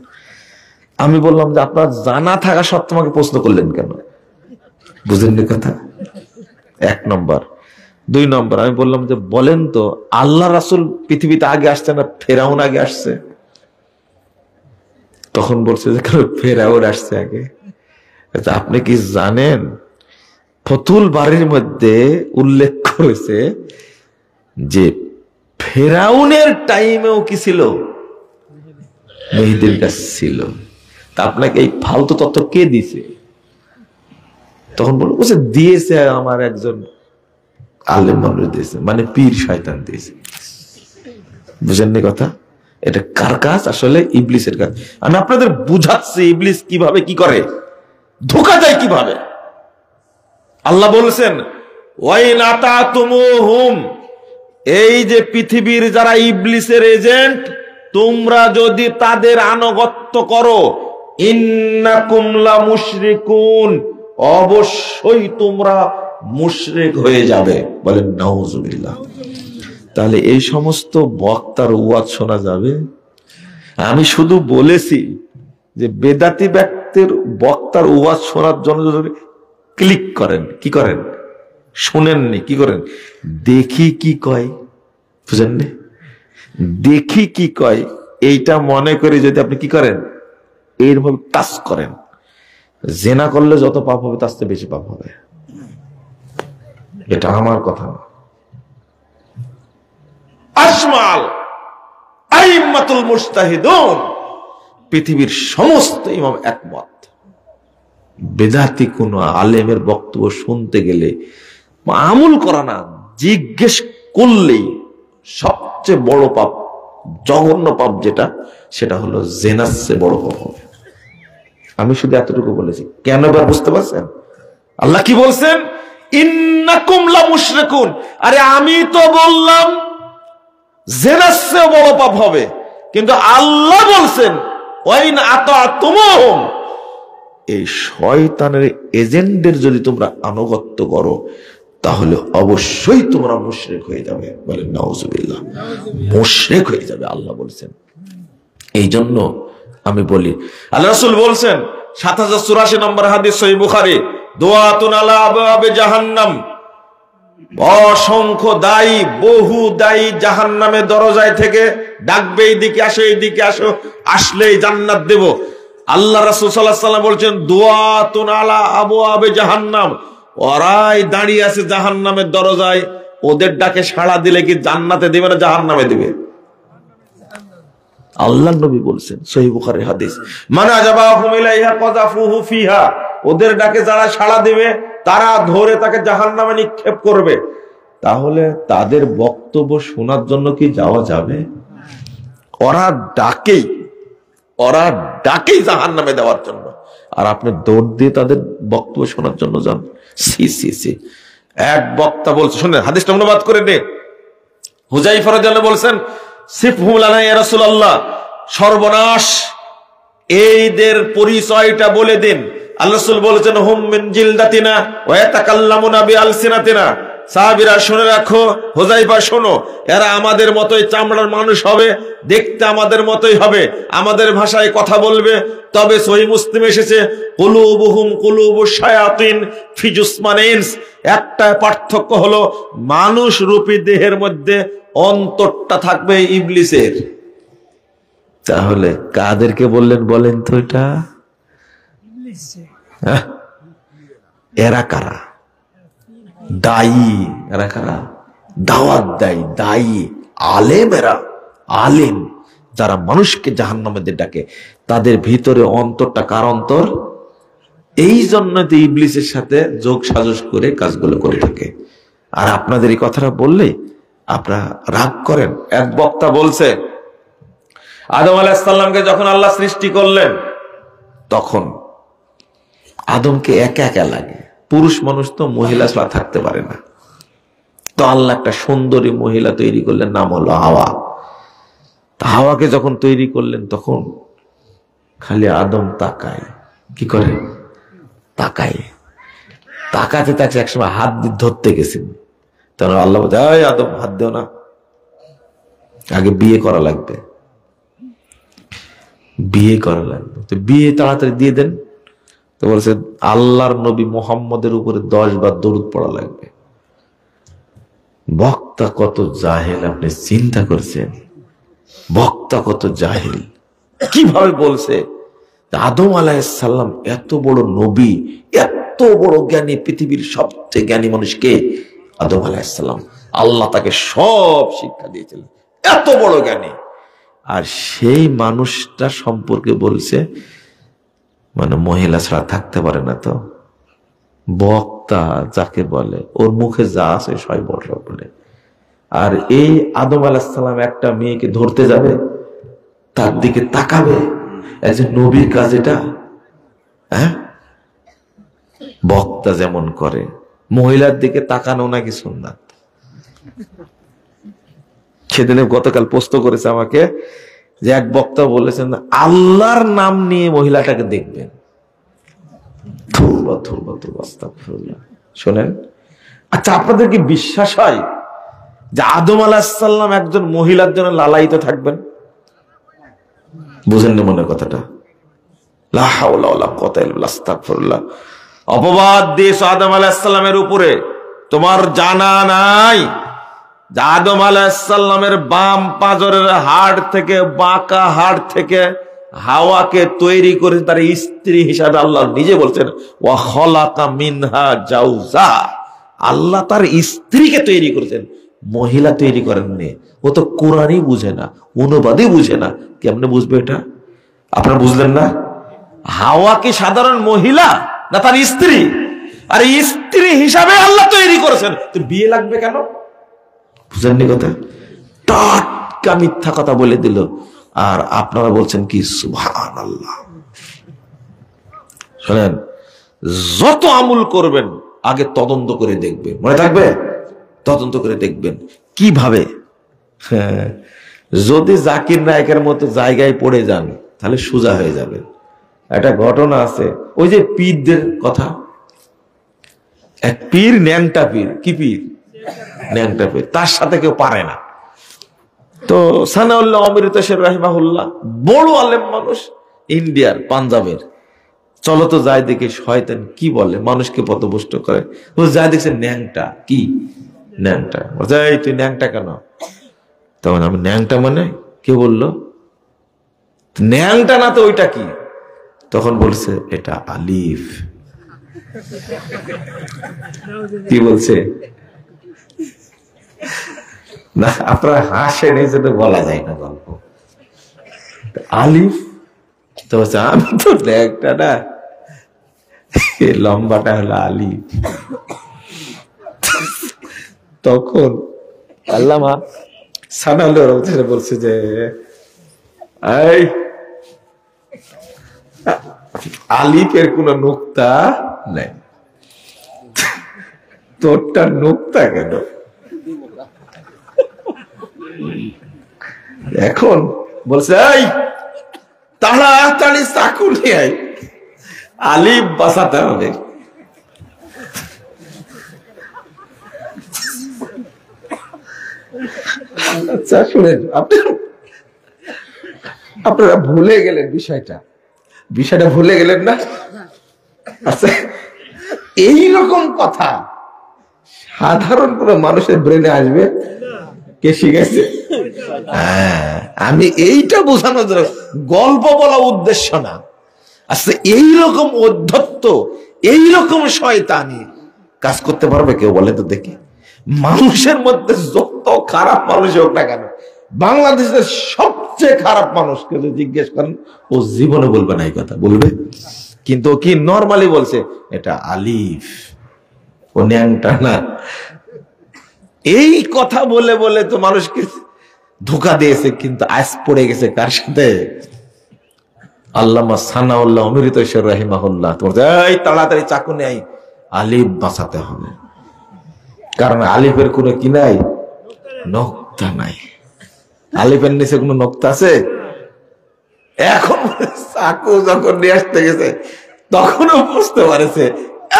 আমি বললাম যে আপনার জানা থাকা সত্ত্বেও আমাকে প্রশ্ন করলেন কেন? বুঝেননি কথা? 1 নম্বর। 2 নম্বর, আমি বললাম যে বলেন তো আল্লাহ রাসূল পৃথিবীতে আগে আসছে না ফেরাউন আগে আসছে? তখন বলছে যে ফেরাউন আসছে আগে। আপনি কি জানেন ফতুল বাড়ির মধ্যে উল্লেখ করেছে যে ফেরাউনের টাইমেও কি ছিল? মেহেদির গাছ ছিল। তা আপনাকে এই ফালতু তথ্য কে দিছে? তখন বলছে দিয়েছে আমার একজন আলেম মানুষ দিয়েছে, মানে পীর শয়তান দিয়েছে। বুঝেননি কথা? এটা কার কাজ? আসলে ইবলিসের কাজ। আমি আপনাদের বুঝাচ্ছি ইবলিস কিভাবে কি করে, ধোঁকা দেয় কিভাবে। আল্লাহ বলছেন ওয়াইন আতাতুমুহুম, এই যে পৃথিবীর যারা ইবলিসের এজেন্ট, তোমরা যদি তাদের আনুগত্য করো, ইন্নাকুম লা মুশরিকুন, অবশ্যই তোমরা মুশরিক হয়ে যাবে। বলেন নাউজুবিল্লাহ। তাহলে এই সমস্ত বক্তার ওয়াজ শোনা যাবে? আমি শুধু বলেছি যে বেদাতি ব্যক্তির বক্তার ওয়াজ শোনার জন্য যদি ক্লিক করেন, কি করেন? শুনেননি, কি করেন? দেখি কি কয়, বুঝেননি? দেখি কি কয়, এইটা মনে করে যদি আপনি কি করেন, এইভাবে টাচ করেন, জেনা করলে যত পাপ হবে তার চেয়ে বেশি পাপ হবে। এটা আমার কথা না। আজমাল আইম্মাতুল মুজতাহিদুন, পৃথিবীর সমস্ত ইমাম একমত, বেদাতি কোন আলেমের বক্তব্য শুনতে গেলে আমল করা না, জিজ্ঞেস করলেই সবচেয়ে বড় পাপ, জঘন্য পাপ যেটা, সেটা হলো জেনার চেয়ে বড় পাপ হবে। আমি শুধু এতটুকু বলেছি, কেন এবার বুঝতে পারছেন? আল্লাহ কি বলছেন? ইন্নাকুম লা মুশরিকুন। আরে আমি তো বললাম জেনার চেয়ে বড় পাপ হবে, কিন্তু আল্লাহ বলছেন ওয়াইন আতাতুমুহুম, এই শয়তানের এজেন্টদের যদি তোমরা আনুগত্য করো তাহলে অবশ্যই তোমরা মুশরিক হয়ে যাবে। বলেন নাউজুবিল্লাহ। মুশরিক হয়ে যাবে, আল্লাহ বলছেন। এই জন্য আমি বলি, আল্লাহ রাসূল বলছেন ৭০৮৪ নম্বর হাদিস সহিহ বুখারী, দুআতুন আলা আবওয়াবে জাহান্নাম, অসংখ্য দায়ী, বহু দায়ী জাহান্নামের দরজায় থেকে ডাকবে, এইদিকে আসো, এইদিকে আসো, আসলেই জান্নাত দেব। আল্লাহ রাসূল সাল্লাল্লাহু আলাইহি ওয়াসাল্লাম বলছেন দুআতুন আলা আবওয়াবে জাহান্নাম, ওরাই দাঁড়িয়ে আছে জাহান্নামের দরজায়, ওদের ডাকে সাড়া দিলে কি জান্নাতে দিবে না জাহান্নামে দিবে? আল্লাহর নবী বলছেন, সহিহ বুখারীর হাদিস, মান আজাবাহুম ইলাইহা কাযাফুহু ফিহা, ওদের ডাকে যারা সাড়া দিবে তারা ধরে তাকে জাহান্নামে নিক্ষেপ করবে। তাহলে তাদের বক্তব্য শোনার জন্য কি যাওয়া যাবে? ওরা ডাকেই জাহান্নামে দেওয়ার জন্য, আর আপনি দৌড় দিয়ে তাদের বক্তব্য শোনার জন্য যান। সি সি সি। এক বক্তা বলছে, শুনেন হাদিসটা অনুবাদ করে নে। হুযায়ফা রাদিয়াল্লাহু বলছেন, সিফহু লানা ইয়া রাসূলুল্লাহ, সর্বনাশ, এইদের পরিচয়টা বলে দিন। আল্লাহ রাসূল বলেছেন হুম মিন জিলদাতিনা ওয়া ইয়াতাকাল্লামুনা বিআলসিনাতিনা। সাহাবীরা শুনে রাখো, হুযায়ফা শোনো, এরা আমাদের মতোই চামড়ার মানুষ হবে, দেখতে আমাদের মতোই হবে, আমাদের ভাষায় কথা বলবে। তবে সহিহ মুসলিমে এসেছে কুলুবুহুম কুলুবুশ শায়াতিন ফি জুসমানিনস, একটা পার্থক্য হলো মানুষ রূপী দেহের মধ্যে অন্তরটা থাকবে ইবলিসের। তাহলে কাদেরকে বললেন বলেন তো? এটা এরা কারা? দায়ী। এরা কারা? দাওয়াত দেয়, দায়ী, আলেম। এরা আলেম যারা মানুষকে জাহান্নামে ডাকে, তাদের ভিতরে অন্তরটা কার অন্তর? এই জন্য তো ইবলিসের সাথে যোগ সাজস করে কাজগুলো করে থাকে। আর আপনাদের এই কথাটা বললে আপনারা রাগ করেন। এক বক্তা বলছে আদম আলাইহিস সালামকে যখন আল্লাহ সৃষ্টি করলেন তখন আদমকে একা একা লাগে, পুরুষ মানুষ তো মহিলা ছাড়া থাকতে পারে না। তো আল্লাহ একটা সুন্দরী মহিলা তৈরি করলেন, নাম হলো হাওয়া। হাওয়াকে যখন তৈরি করলেন তখন খালি আদম তাকায়, কি করে? তাকায়। তাকাতে তাকে একসময় হাত দিয়ে ধরতে গেছেন, তখন আল্লাহ বলছে আদম হাত দেও না, আগে বিয়ে করা লাগবে, বিয়ে করা লাগবে। তো বিয়ে তাড়াতাড়ি দিয়ে দেন। তো বলছে আল্লাহর নবী মুহাম্মদের উপরে 10 বার দরুদ পড়া লাগবে। বক্তা কত জাহেল, আপনি চিন্তা করছেন? বক্তা কত জাহেল, কিভাবে বলছে আদম আলাইহিস সালাম এত বড় নবী, এত বড় জ্ঞানী, পৃথিবীর সবচেয়ে জ্ঞানী মানুষ কে? আদম আলাইহিস সালাম। আল্লাহ তাকে সব শিক্ষা দিয়েছিলেন, এত বড় জ্ঞানী। আর সেই মানুষটা সম্পর্কে বলছে মানে মহিলা ছাড়া থাকতে পারে না। তো বক্তা যাকে বলে, ওর মুখে যা আছে সবাই বড় বলে। আর এই আদম আলাইহিস সালাম একটা মেয়েকে ধরতে যাবে, তার দিকে তাকাবে, এই যে নবীর কাজ এটা। হ্যাঁ, বক্তা যেমন করে মহিলার দিকে তাকানো নাকি সুন্নাত। সেদিনে গতকাল পোস্ট করেছে আমাকে যে এক বক্তা বলেছেন আল্লাহর নাম নিয়ে মহিলাটাকে দেখবেন। শোনেন, আচ্ছা আপনাদের কি বিশ্বাস হয় যে আদম আলাইহিস সালাম একজন মহিলার জন্য লালায়িত থাকবেন? বুঝেন না মনে কথাটা? লা হাওলা ওয়ালা কুওয়াতা ইল্লা বিল্লাহ, আস্তাগফিরুল্লাহ। অপবাদ দিয়েছো আদম আলাইহিস সালামের উপরে। তোমার জানা নাই যে আদম আলাইহিস সালামের বাম পাজরের হাড় থেকে, বাঁকা হাড় থেকে হাওয়াকে তৈরি করে তার স্ত্রী হিসাবে আল্লাহ নিজে বলছেন ওয়া খালাকা মিনহা জাওজা। আল্লাহ তার স্ত্রীকে তৈরি করেছেন, মহিলা তৈরি করেননি। ও তো কোরআনই বুঝে না, অনুবাদই বুঝে না, কেমনে বুঝবে এটা? আপনারা বুঝলেন না? হাওয়া কি সাধারণ মহিলা না তার স্ত্রী? আর স্ত্রী হিসাবে আল্লাহ তৈরি করেছেন, তো বিয়ে লাগবে কেন? বুঝেননি কথা? টাটকা মিথ্যা কথা বলে দিল। আর আপনারা বলছেন কি সুবহানাল্লাহ। শোনেন, যত আমল করবেন আগে তদন্ত করে দেখবেন, মনে থাকবে? তদন্ত করে দেখবেন কিভাবে। যদি জাকির নায়কের মতো জায়গায় পড়ে যান তাহলে সোজা হয়ে যাবে। একটা ঘটনা আছে, ওই যে পীরদের কথা, এক পীর ন্যাংটা পীর। কি পীর? ন্যাংটা পীর। তার সাথে কেউ পারে না। তো সানাউল্লাহ অমৃতসর রাহিমাহুল্লাহ বড় আলেম মানুষ, ইন্ডিয়ার পাঞ্জাবের। চলো তো যাই দেখে শয়তান কি বলে, মানুষকে পথভ্রষ্ট করে। যাই দেখছে ন্যাংটা। কি ন্যাংটা? এই তুই ন্যাংটা কেন? তখন আমি ন্যাংটা মানে কে বললো? ন্যাংটা না তো ওইটা কি? তখন বলছে এটা আলিফ। কি বলছে? না আপনারা হাসেন এই জন্য বলা যায় না গল্প। আলিফ তো বলছে আমি তো ন্যাংটা না, লম্বাটা হলো আলিফ। তখন আল্লামা সানাউল্লাহ রহমাতুল্লাহ বলছে যে এই আলিফের কোন নুক্তা নেই, তোরটা নুক্তা কেন? এখন বলছে এই তাড়াতাড়ি চাকু নিয়ে আয়, আলিফ বাঁচাতে হবে। আচ্ছা শুনেন, আপনারা ভুলে গেলেন বিষয়টা ভুলে গেলেন না? আচ্ছা এইরকম কথা সাধারণ কোন মানুষের ব্রেনে আসবে? কে শিখেছে? আমি এইটা বোঝানোর জন্য, গল্প বলা উদ্দেশ্য না। আচ্ছা এইরকম অধ্যত্ত, এইরকম শয়তানি কাজ করতে পারবে কেউ? বলে তো দেখি। মানুষের মধ্যে যত খারাপ মানুষ হোক না কেন, বাংলাদেশের সবচেয়ে খারাপ মানুষকে যদি জিজ্ঞেস করেন ও জীবনে বলবে না এই কথা। বলবে কিন্তু কি নরমালি বলছে এটা আলিফ, ও ন্যাংটা না। এই কথা বলে বলে তো মানুষকে ধোঁকা দিয়েছে। কিন্তু আজ পড়ে গেছে কার সাথে? আল্লামা সানাউল্লাহ অমৃতসর রাহিমাহুল্লাহ। তোমার এই তাড়াতাড়ি চাকু নেই, আলিফ বাঁচাতে হবে। কারণ আলিফের কোনো কি নাই, নক্তা নাই। আলিফের নিচে কোনো নক্তা আছে? এখন চাকু যখন নিয়ে আসতে গেছে তখনও বুঝতে পারেছে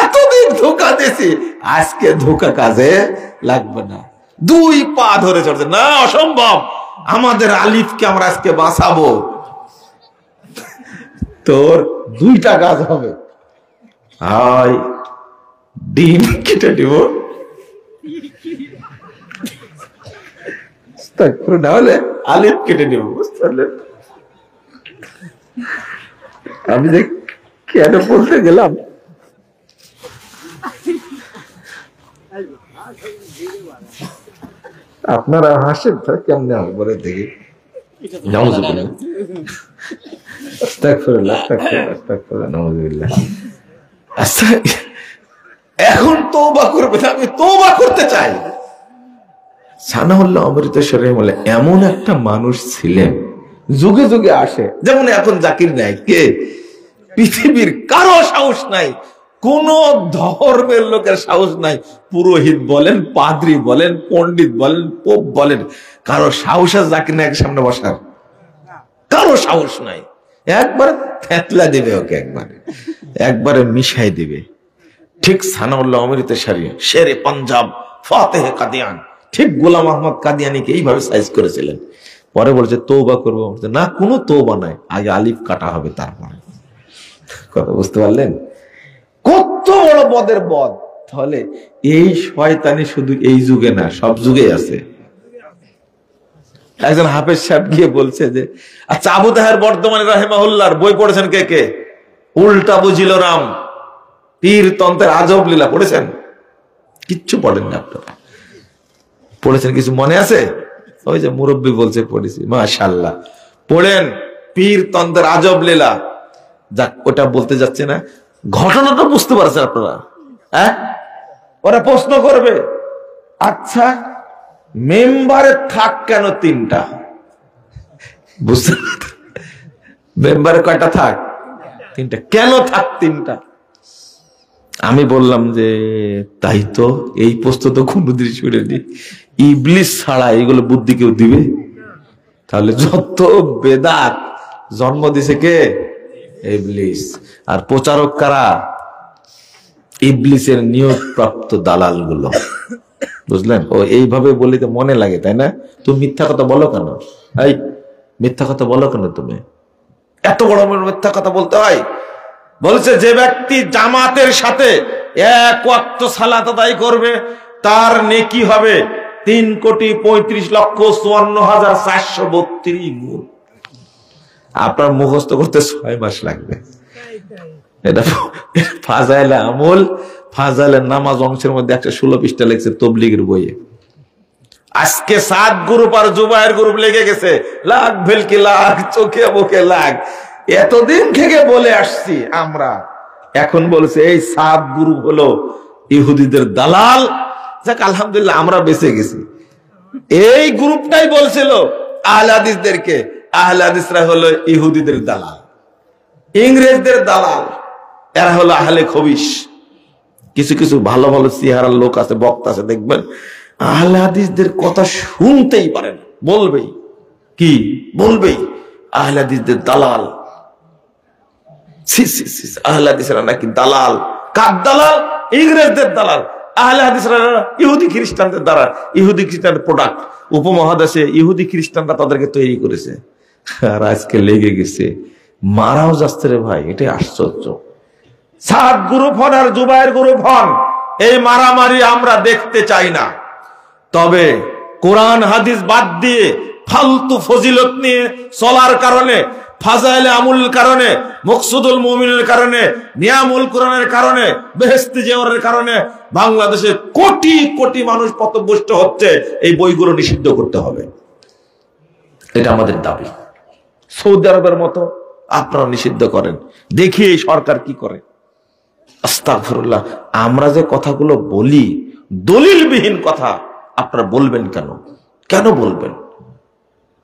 এতদিন ধোঁকা দিয়েছি, আজকে ধোঁকা কাজে লাগবে না। দুই পা ধরে চড়ছে, না অসম্ভব, আমাদের আলিফকে আমরা আজকে বাঁচাবো। তোর দুইটা কাজ হবে, হয় ডিম কেটে দিব, না হলে আলিফ কেটে নিব। বুঝতে পারলেন? আমি যে কেন বলতে গেলাম, আপনারা হাসেন কেমনে হবে বলে দেখি। এখন তওবা করবে না, আমি তওবা করতে চাই। সানাউল্লাহ অমৃতসর বলে এমন একটা মানুষ ছিলেন, যুগে যুগে আসে। যেমন এখন জাকির নায়ক, কে পৃথিবীর কারো সাহস নাই কোন ধর্মের লোকের সাহস নাই, পুরোহিত বলেন, পাদ্রী বলেন, পণ্ডিত বলেন, পোপ বলেন, কারো সাহস আছে জাকির নায়কের সামনে বসার? কারো সাহস নাই। একবারে থেতলা দেবে ওকে, একবারে মিশাই দিবে। ঠিক সানাউল্লাহ অমৃত শরীয়, শেরে পাঞ্জাব, ফাতেহ কাদিয়ান, ঠিক গোলাম আহমদ কাদিয়ানিকে এইভাবে সাইজ করেছিলেন। পরে বলছে তওবা করবো, না কোনো তওবা নাই, আগে আলিফ কাটা হবে তারপরে। কথা বুঝতে পারলেন? কত বড় বদের বদ। তাহলে এই শয়তানি শুধু এই যুগে না, সব যুগে আছে। একজন হাফেজ সাহেব গিয়ে বলছে যে, আচ্ছা আবু তাহের বর্ধমানী রাহিমাহুল্লাহর বই পড়েছেন কে কে? উল্টা বুঝিল রাম, পীর তন্ত্রের আজব লীলা পড়েছেন? কিচ্ছু পড়েন না আপনারা। পড়েছেন কিছু মনে আছে? ওই যে মুরব্বী বলছে পড়েছি, মাশাআল্লাহ। পড়েন পীর তন্ত্রের আজব লীলা। যাক, ওটা বলতে যাচ্ছে না, ঘটনাটা বুঝতে পারছেন আপনারা? হ্যাঁ, ওরা প্রশ্ন করবে, আচ্ছা মেম্বারে থাক কেন তিনটা? বুঝতে, মেম্বারে কয়টা থাক? তিনটা। কেন থাক তিনটা? আমি বললাম যে তাই তো, এই প্রশ্ন তো কোনদিন শুনিনি। ইবলিস ছাড়া এগুলো বুদ্ধি কেউ দিবে? তাহলে যত বেদাত জন্ম দিছে কে? ইবলিস। আর প্রচারক কারা? ইবলিসের নিয়োগ প্রাপ্ত দালাল গুলো। বুঝলেন? ও এইভাবে বলিতে মনে লাগে, তাই না? তুমি মিথ্যা কথা বলো কেন? এই মিথ্যা কথা বলো কেন? তুমি এত বড় মিথ্যা কথা বলতে হয়? বলছে যে ব্যক্তি জামাতের সাথে এক ওয়াক্ত সালাত আদায় করবে তার নেকি হবে 3,35,54,432 গুণ। আপনার মুখস্থ করতে 6 মাস লাগবে। এটা ফাজাইলে আমল, ফাজাইলে নামাজ অংশের মধ্যে 116 পৃষ্ঠা লেগেছে তবলিগের বইয়ে। আজকে 7 গ্রুপ আর জুবায়ের গ্রুপ লেগে গেছে, লাখ ভেলকি লাখ, চোখে মুখে লাখ। এতদিন থেকে বলে আসছি আমরা, এখন বলছে এই 7 গ্রুপ হলো ইহুদিদের দালাল। যাক আলহামদুলিল্লাহ আমরা বেঁচে গেছি। এই গ্রুপটাই বলছিল আহলে হাদিসদেরকে, আহলে হাদিসরা হলো ইহুদিদের দালাল, ইংরেজদের দালাল, এরা হলো আহলে খবিশ। কিছু কিছু ভালো ভালো চেহারার লোক আছে, বক্তা আছে, দেখবেন আহলে হাদিসদের কথা শুনতেই পারেন, বলবেই কি? বলবেই আহলে হাদিসদের দালাল। আহলে হাদিসরা নাকি দালাল। কার দালাল? ইংরেজদের দালাল। আহলে হাদিসরা ইহুদি খ্রিস্টানদের দ্বারা, ইহুদি খ্রিস্টানদের প্রোডাক্ট। উপমহাদেশে ইহুদি খ্রিস্টানরা তাদেরকে তৈরি করেছে, আর আজকে লেগে গেছে, মারাও যাচ্ছে রে ভাই। এটাই আশ্চর্য। 7 গ্রুপ হন আর জুবায়ের গ্রুপ হন, এই মারামারি আমরা দেখতে চাই না। তবে কোরআন হাদিস বাদ দিয়ে ফালতু ফজিলত নিয়ে চলার কারণে, ফাজাইলে আমুল কারণে, মকসুদুল মুমিনের কারণে, নিয়ামুল কোরআনের কারণে, বেহেশতে যাওয়ার কারণে বাংলাদেশে কোটি কোটি মানুষ পথভ্রষ্ট হচ্ছে। এই বইগুলো নিষিদ্ধ করতে হবে, এটা আমাদের দাবি। সৌদি আরবের মতো আপনারা নিষিদ্ধ করেন, দেখি এই সরকার কি করে। আস্তাগফিরুল্লাহ। আমরা যে কথাগুলো বলি দলিলবিহীন কথা, আপনারা বলবেন কেন? কেন বলবেন?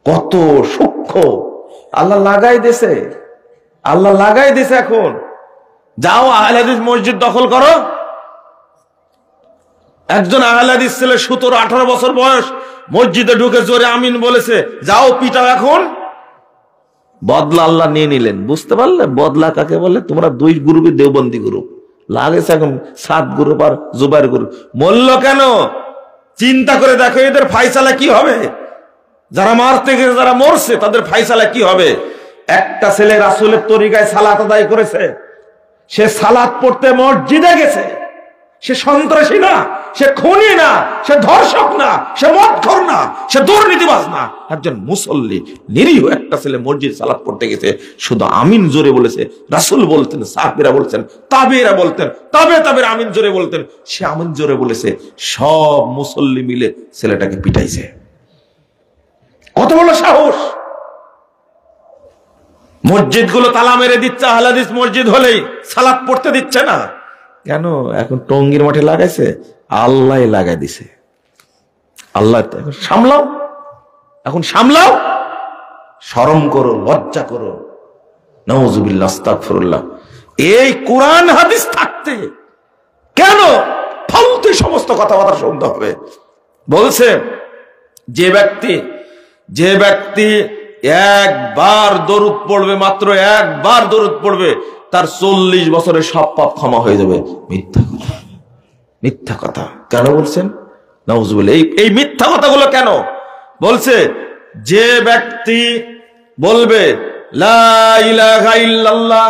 কত সূক্ষ্ম আল্লাহ লাগাই দিয়েছে, আল্লাহ লাগাই দিয়েছে। এখন যাও আহলে হাদিস মসজিদ দখল করো। একজন আহলে হাদিস ছেলে 17-18 বছর বয়স মসজিদে ঢুকে জোরে আমিন বলেছে, যাও পিটাও। এখন বদলা আল্লাহ নিয়ে নিলেন। বুঝতে পারলে বদলা কাকে বলে? তোমরা 2 গ্রুপই দেওবন্দি গ্রুপ লাগেছে, এখন 7 গ্রুপ আর জুবায়ের গ্রুপ। মূল্য কেন? চিন্তা করে দেখো এদের ফায়সালা কি হবে? যারা মারতে গেছে, যারা মরছে, তাদের ফায়সালা কি হবে? একটা ছেলে রাসূলের তরিকায় সালাত আদায় করেছে, সে সালাত পড়তে মসজিদে গেছে। সে সন্ত্রাসী না, সে খুনি না, সে ধর্ষক না, সে মদখোর না, সে দুর্নীতিবাজ না, একজন মুসল্লি নিরীহ একটা ছেলে মসজিদ সালাত পড়তে গেছে, শুধু আমিন জোরে বলেছে। রাসূল বলতেন, সাহাবীরা বলতেন, তাবেঈরা বলতেন, তাবেঈরা আমিন জোরে বলতেন। সে আমিন জোরে বলেছে, সব মুসল্লি মিলে ছেলেটাকে পিটাইছে। কত বড় সাহস! মসজিদগুলো তালা মেরে দিচ্ছে, আহলে হাদিস মসজিদ হলেই সালাত পড়তে দিচ্ছে না কেন? এখন টঙ্গীর মাঠে লাগাইছে, আল্লাহ লাগাই দিছে। আল্লাহ সামলাও, এখন সামলাও, শরম করো, লজ্জা করো। নাউযুবিল্লাহ, আস্তাগফিরুল্লাহ। এই কোরআন হাদিস থাকতে থাকতে কেন ফালতু সমস্ত কথাবার্তা শুনতে হবে? বলছে যে ব্যক্তি একবার দরুদ পড়বে, মাত্র একবার দরুদ পড়বে, তার 40 বছরের সব পাপ ক্ষমা হয়ে যাবে। মিথ্যা কথা কেন বলছেন? নাউজুবিল্লাহ। এই মিথ্যা কথাগুলো কেন বলছে? যে ব্যক্তি বলবে লা ইলাহা ইল্লাল্লাহ,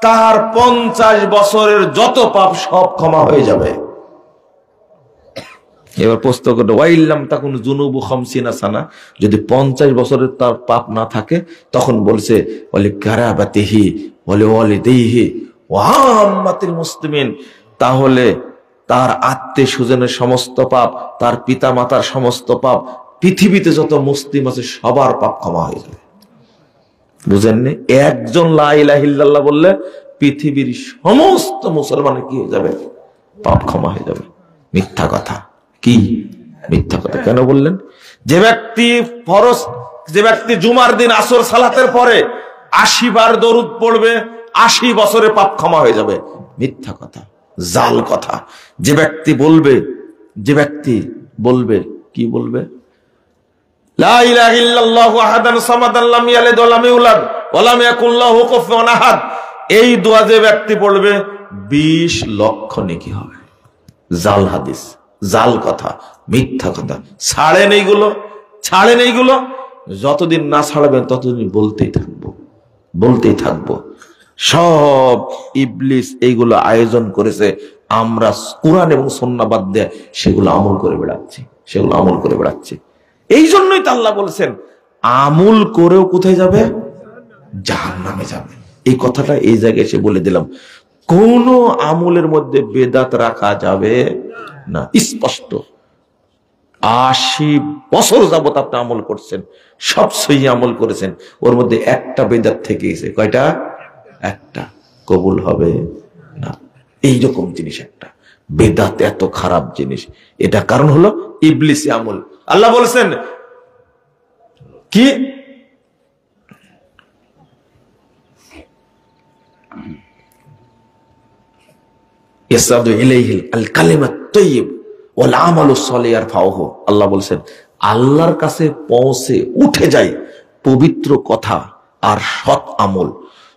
তার 50 বছরের যত পাপ সব ক্ষমা হয়ে যাবে। এবার প্রশ্ন করতে, ওয়াইল্লাম তাকুন যুনুবু 50 সানা, যদি 50 বছরের তার পাপ না থাকে, তখন বলছে ওয়ালি কারাবাতিহি ওয়ালি ওয়ালিদাইহি ওয়া আম্মাতিল মুসলিমিন, তাহলে তার আত্মীয় স্বজনের সমস্ত পাপ, তার পিতা মাতার সমস্ত পাপ, পৃথিবীতে যত মুসলিম আছে সবার পাপ ক্ষমা হয়ে যাবে। বুঝেননি? একজন লা ইলাহা ইল্লাল্লাহ বললে পৃথিবীর সমস্ত মুসলমানের কি হয়ে যাবে? পাপ ক্ষমা হয়ে যাবে। মিথ্যা কথা। কি মিথ্যা কথা কেন বললেন? যে ব্যক্তি জুমার দিন আসর সালাতের পরে 80 বার দরুদ পড়বে, 80 বছরে পাপ ক্ষমা হয়ে যাবে। মিথ্যা কথা, জাল কথা। যে ব্যক্তি বলবে কি বলবে? লা ইলাহা ইল্লাল্লাহু আহাদান সামাদান লাম ইয়ালিদ ওয়া লাম ইউলাদ ওয়া লাম ইয়াকুল লাহু কুফুয়ান আহাদ, এই দোয়া যে ব্যক্তি পড়বে 20 লক্ষ নেকি হবে। জাল হাদিস, জাল কথা, মিথ্যা কথা। ছাড়েন এইগুলো। যতদিন না ছাড়বেন ততদিন বলতেই থাকবো। সব ইবলিস এইগুলো আয়োজন করেছে, আমরা কুরআন এবং সুন্নাহ বাদ দিয়ে সেগুলো আমল করে বেড়াচ্ছি। এই জন্যই তো আল্লাহ বলেছেন আমল করেও কোথায় যাবে? জাহান্নামে যাবে। এই কথাটা এই জায়গায় এসে বলে দিলাম। কোন আমলের মধ্যে বেদাত রাখা যাবে না, স্পষ্ট। 80 বছর যাবত আপনি আমল করছেন, সব সহি আমল করেছেন, ওর মধ্যে একটা বেদাত থেকে গেছে। কয়টা? একটা। কবুল হবে না। এইরকম জিনিস একটা বেদাত, এত খারাপ জিনিস। এটা কারণ হলো ইবলিসি আমল। আল্লাহ বলেছেন কি? ইয়াসাদু ইলাইহিল আল কালিমাত তাইয়্যিব ওয়াল আমালুস সালিহ ইয়ারফাউহু। আল্লাহ বলেছেন আল্লাহর কাছে পৌঁছে উঠে যায় পবিত্র কথা আর সৎ আমল।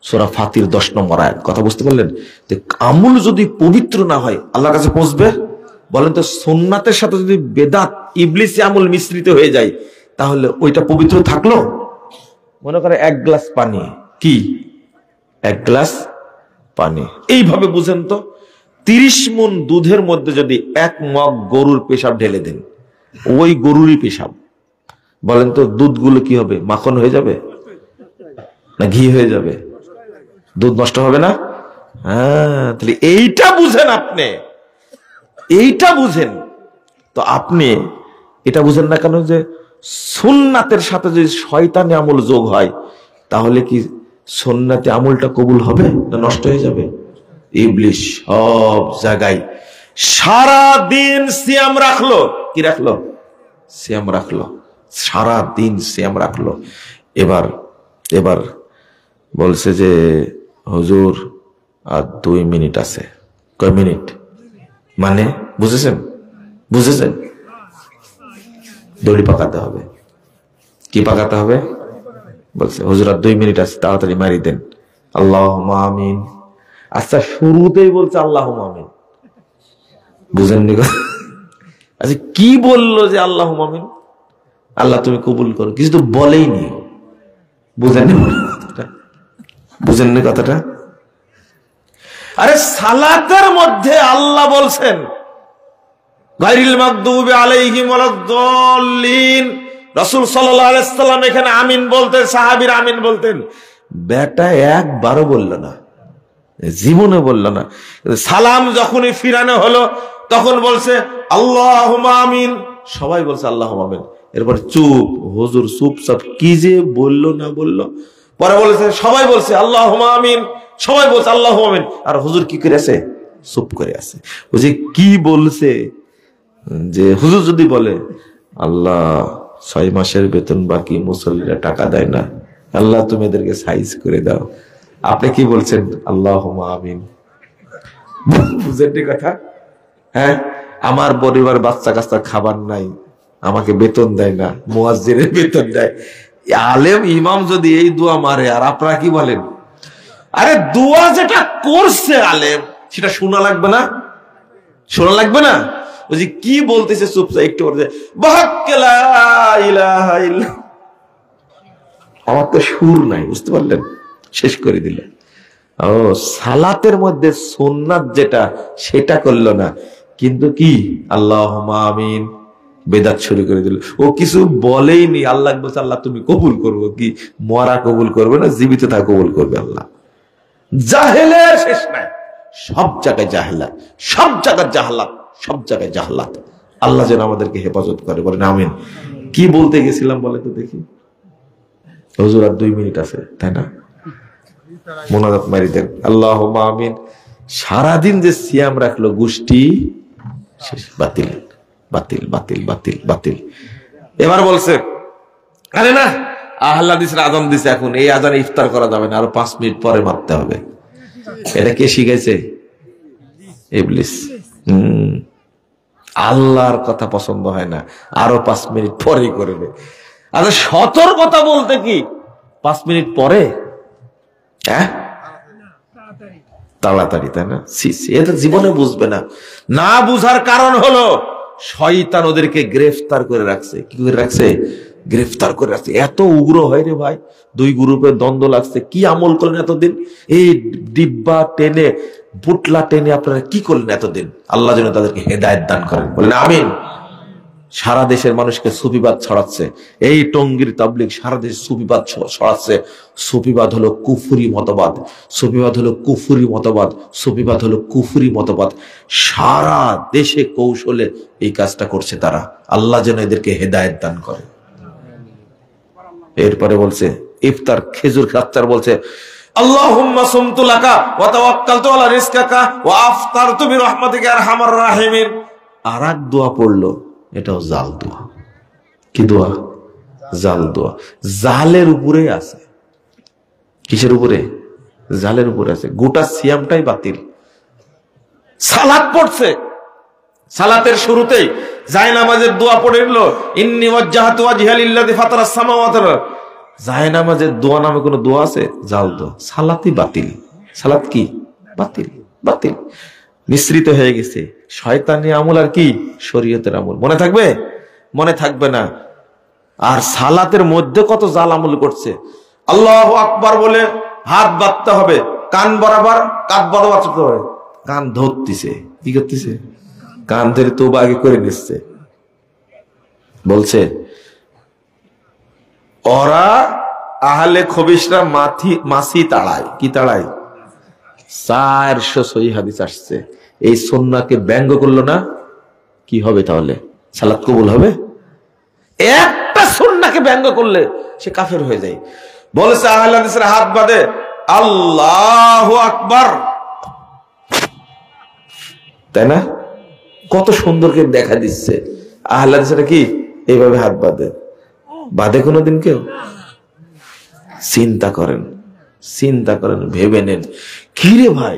সূরা ফাতির 10 নম্বর আয়াত। কথা বুঝতে পারলেন? আমল যদি পবিত্র না হয় আল্লাহর কাছে পৌঁছবে? বলেন তো, সুন্নাতের সাথে যদি বেদাত ইবলিসি আমল মিশ্রিত হয়ে যায় তাহলে ওইটা পবিত্র থাকলো? মনে করে 1 গ্লাস পানি, কি 1 গ্লাস পানি, এইভাবে বুঝেন তো, 30 মণ দুধের মধ্যে যদি 1 মগ গরুর পেশাব ঢেলে দেন, ওই গরুরই পেশাব, বলেন তো দুধগুলো কি হবে? মাখন হয়ে যাবে না ঘি হয়ে যাবে? দুধ নষ্ট হবে না? হ্যাঁ, তাহলে এইটা বুঝেন। আপনি এইটা বুঝেন তো, আপনি এটা বুঝেন না কেন যে সুন্নাতের সাথে যদি শয়তানি আমল যোগ হয় তাহলে কি সুন্নাতি আমলটা কবুল হবে না নষ্ট হয়ে যাবে? ইবলিস সব জায়গায় সারা দিন সিয়াম রাখলো। কি রাখলো? সিয়াম রাখলো। সারা দিন সিয়াম রাখলো। এবার বলছে যে হুজুর আর 2 মিনিট আছে। কয় মিনিট? মানে বুঝেছেন? দড়ি পাকাতে হবে। কি পাকাতে হবে? বলছে হুজুর আর 2 মিনিট আছে, তাড়াতাড়ি মারি দেন। আল্লাহুম্মা আমিন। আচ্ছা, শুরুতেই বলছে আল্লাহুম্মা আমিন, বুঝেননি? আচ্ছা, কি বললো যে আল্লাহুম্মা আমিন? আল্লাহ তুমি কবুল করো, কিছু তো বলেই নি। বুঝেননি কথাটা? আরে সালাতের মধ্যে আল্লাহ বলছেন গায়রিল মাগদুবি আলাইহিম ওয়ালাদ-দাল্লিন, রাসূল সাল্লাল্লাহু আলাইহি ওয়াসাল্লাম এখানে আমিন বলতেন, সাহাবীরা আমিন বলতেন। বেটা একবারও বলল না, জীবনে বলল না। সালাম যখনই ফিরানো হলো তখন বলছে আল্লাহুম্মা আমিন। সবাই বলছে আল্লাহুম্মা আমিন। এরপর চুপ। হুজুর চুপচাপ কি যে বললো না বললো। পরে বলেছে সবাই বলছে আল্লাহুম্মা আমিন, সবাই বলছে আল্লাহুম্মা আমিন, আর হুজুর কি করে আছে? চুপ করে আছে। বুঝি কি বলছে? যে হুজুর যদি বলে আল্লাহ 6 মাসের বেতন বাকি, মুসল্লিরা টাকা দেয় না, আল্লাহ তুমি এদেরকে সাইজ করে দাও, আপনি কি বলছেন? আল্লাহুম্মা আমিন। বুঝেন কথা? হ্যাঁ, আমার পরিবার বাচ্চা কাচ্চা খাবার নাই, আমাকে বেতন দেয় না, মুয়াজ্জিনের বেতন দেয়। আলেম ইমাম যদি এই দোয়া মারে, আর আপনারা কি বলেন? আরে দোয়া যেটা করছে আলেম, সেটা শোনা লাগবে না? শোনা লাগবে না? ওই যে কি বলতেছে চুপচাপ একটু বলছে, আমার তো সুর নাই, বুঝতে পারলেন? শেষ করে দিল। ও, সালাতের মধ্যে সুন্নাত যেটা, সেটা করলো না, কিন্তু কি আল্লাহুম্মা আমিন বেদাত শুরু করে দিল। ও কিছু বলেইনি, আল্লাহ বলছে আল্লাহ তুমি কবুল করবো কি? মরা কবুল করবে না, জীবিত তা কবুল করবে আল্লাহ। জাহেলের শেষ নাই, সব জায়গায় জাহেলাত, সব জায়গায় জাহালাত, সব জায়গায় জাহালাত। আল্লাহ যেন আমাদেরকে হেফাজত করে, বলেন আমিন। কি বলতে গেছিলাম বলে তো দেখি? হুজুর আর 2 মিনিট আছে, তাই না? মোনাজাত মারি দেন, আল্লাহুম্মা আমিন। সারাদিন যে সিয়াম রাখলো, গোষ্ঠী শেষ, বাতিল বাতিল বাতিল বাতিল বাতিল। এবার বলছে আরে না, আহলে হাদিসের আযান দিছে, এখন এই আযানে ইফতার করা যাবে না, আরো 5 মিনিট পরে মারতে হবে। এটা কে শিখাইছে? ইবলিস। আল্লাহর কথা পছন্দ হয় না, আরো 5 মিনিট পরে করবে। আচ্ছা, সতর্কতা বলতে কি 5 মিনিট পরে? হ্যাঁ, তাড়াতাড়ি, তাই না? এটা জীবনে বুঝবে না। না বুঝার কারণ হলো শয়তান ওদেরকে গ্রেফতার করে রাখছে। কি করে রাখছে? গ্রেফতার করে রাখছে। এত উগ্র হয় রে ভাই, 2 গ্রুপের দ্বন্দ্ব লাগছে। কি আমল করলেন এতদিন? এই ডিব্বা টেনে, বুটলা টেনে আপনারা কি করলেন এতদিন? আল্লাহ যেন তাদেরকে হেদায়েত দান করেন, বলেন আমিন। সারা দেশের মানুষকে সুফিবাদ ছড়াচ্ছে, এই টঙ্গীর তাবলীগ সারা দেশে সুফিবাদ ছড়াচ্ছে। সুফিবাদ হলো কুফরি মতবাদ, সুফিবাদ হলো কুফরি মতবাদ, সুফিবাদ হলো কুফরি মতবাদ। সারা দেশে কৌশলে এই কাজটা করছে তারা। আল্লাহ যেন এদেরকে হেদায়েত দান করে। এরপরে বলছে ইফতার, খেজুর খাচ্চার বলছে আল্লাহুম্মা সুমতু লাকা ওয়া তাওয়াক্কালতু আলা রিজকাকা ওয়া আফতারতু বিরহমাতিকা আরহামার রাহিমিন। আরেক দোয়া পড়লো, এটাও জাল দোয়া। কি দোয়া? জাল দোয়া। জালের উপরে আছে। কিসের উপরে? জালের উপরে আছে। গোটা সিয়ামটাই বাতিল। সালাত পড়ছে, সালাতের শুরুতেই জায়নামাজের দোয়া পড়ে নিল, ইন্নী ওয়াজ্জাহতু ওয়াজহিয়া লিল্লাযী ফাতারাস সামাওয়াতি ওয়াল আরদ। জায়নামাজের দোয়া নামে কোনো দোয়া আছে? জাল দোয়া। সালাতই বাতিল। সালাত কি? বাতিল, বাতিল, মিশ্রিত হয়ে গেছে। শয়তানি আমল আর কি শরীয়তের আমল। মনে থাকবে? মনে থাকবে না। আর সালাতের মধ্যে কত জাল আমল করছে। আল্লাহু আকবার বলে হাত বাঁধতে হবে, কান বরাবর, কাঁধ বরাবর চলতে হবে। কান ধরতেছে, কি করতেছে? কান ধরে তওবা আগে করে নিচ্ছে। বলছে ওরা আহলে খবিশরা মাছি তাড়ায়। কি তাড়ায়? 400 সহিহ হাদিস আসছে। এই সুন্নাহকে ব্যঙ্গ করলো না, কি হবে তাহলে? সালাত কবুল হবে? একটা সুন্নাহকে ব্যঙ্গ করলে সে কাফের হয়ে যায়। বলেছে আহলে হাদিসের হাত বাঁধে আল্লাহু আকবার, তাই না? কত সুন্দর করে দেখা দিচ্ছে। আহলে হাদিসরা কি এইভাবে হাত বাঁধে? বাঁধে কোনোদিন কেউ? চিন্তা করেন, চিন্তা করেন, ভেবে নেন। কি রে ভাই,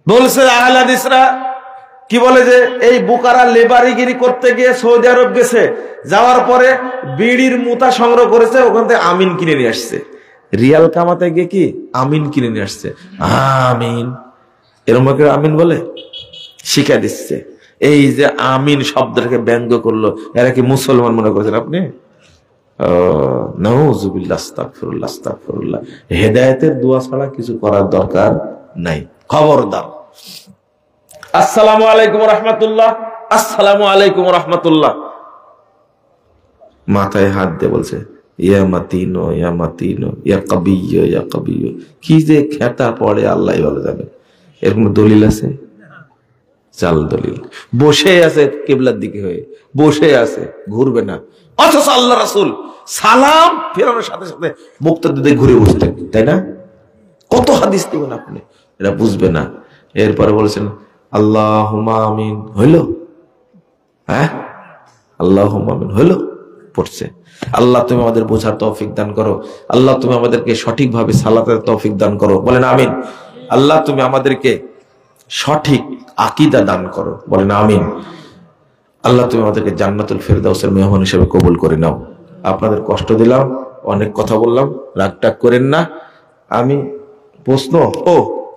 বলছে আহলে হাদিসরা কি বলে যে এই বুকারা লেবারিগিরি করতে গিয়ে সৌদি আরব গেছে, যাওয়ার পরে বিড়ির মুতা সংগ্রহ করেছে, ওখান থেকে আমিন কিনে নিয়ে আসছে। রিয়াল কামাতে গিয়ে কি আমিন কিনে নিয়ে আসছে। আমিন, এরকম করে আমিন বলে শিখা দিচ্ছে। এই যে আমিন শব্দটাকে ব্যঙ্গ করলো, এরা কি মুসলমান মনে করছেন আপনি? নাউযুবিল্লাহ, আস্তাগফিরুল্লাহ, আস্তাগফিরুল্লাহ। হেদায়েতের দোয়া ছাড়া কিছু করার দরকার নাই। খবরদার। আসসালামু আলাইকুম রাহমাতুল্লাহ, আসসালামু আলাইকুম রাহমাতুল্লাহ। মাথায় হাত দিয়ে বলছে ইয়া মাতিনো, ইয়া মাতিনো, ইয়া কবিয়্য, ইয়া কবিয়্য। কি যে খেতা পড়ে আল্লাহই ভালো জানে। এরকম দলিল আছে? জাল দলিল। বসে আছে কিবলার দিকে হয়ে, বসে আছে, ঘুরবে না। অথচ আল্লাহ রাসূল সালাম ফেরানোর সাথে সাথে মুক্তা দিতে ঘুরে বসতেন, তাই না? কত হাদিস দিবেন আপনি, এটা বুঝবে না। এরপরে বলেছেন আল্লাহুম্মা আমিন, হইল? হ্যাঁ, আল্লাহুম্মা আমিন হইল, পড়ছে। আল্লাহ তুমি আমাদের বোঝার তৌফিক দান করো। আল্লাহ তুমি আমাদেরকে সঠিকভাবে সালাতের তৌফিক দান করো, বলেন আমিন। আল্লাহ তুমি আমাদেরকে সঠিক আকীদা দান করো, বলেন আমিন। আল্লাহ তুমি আমাদেরকে জান্নাতুল ফেরদাউসের মেহমান হিসেবে কবুল করে নাও। আপনাদের কষ্ট দিলাম, অনেক কথা বললাম, রাগ টাগ করেন না। আমি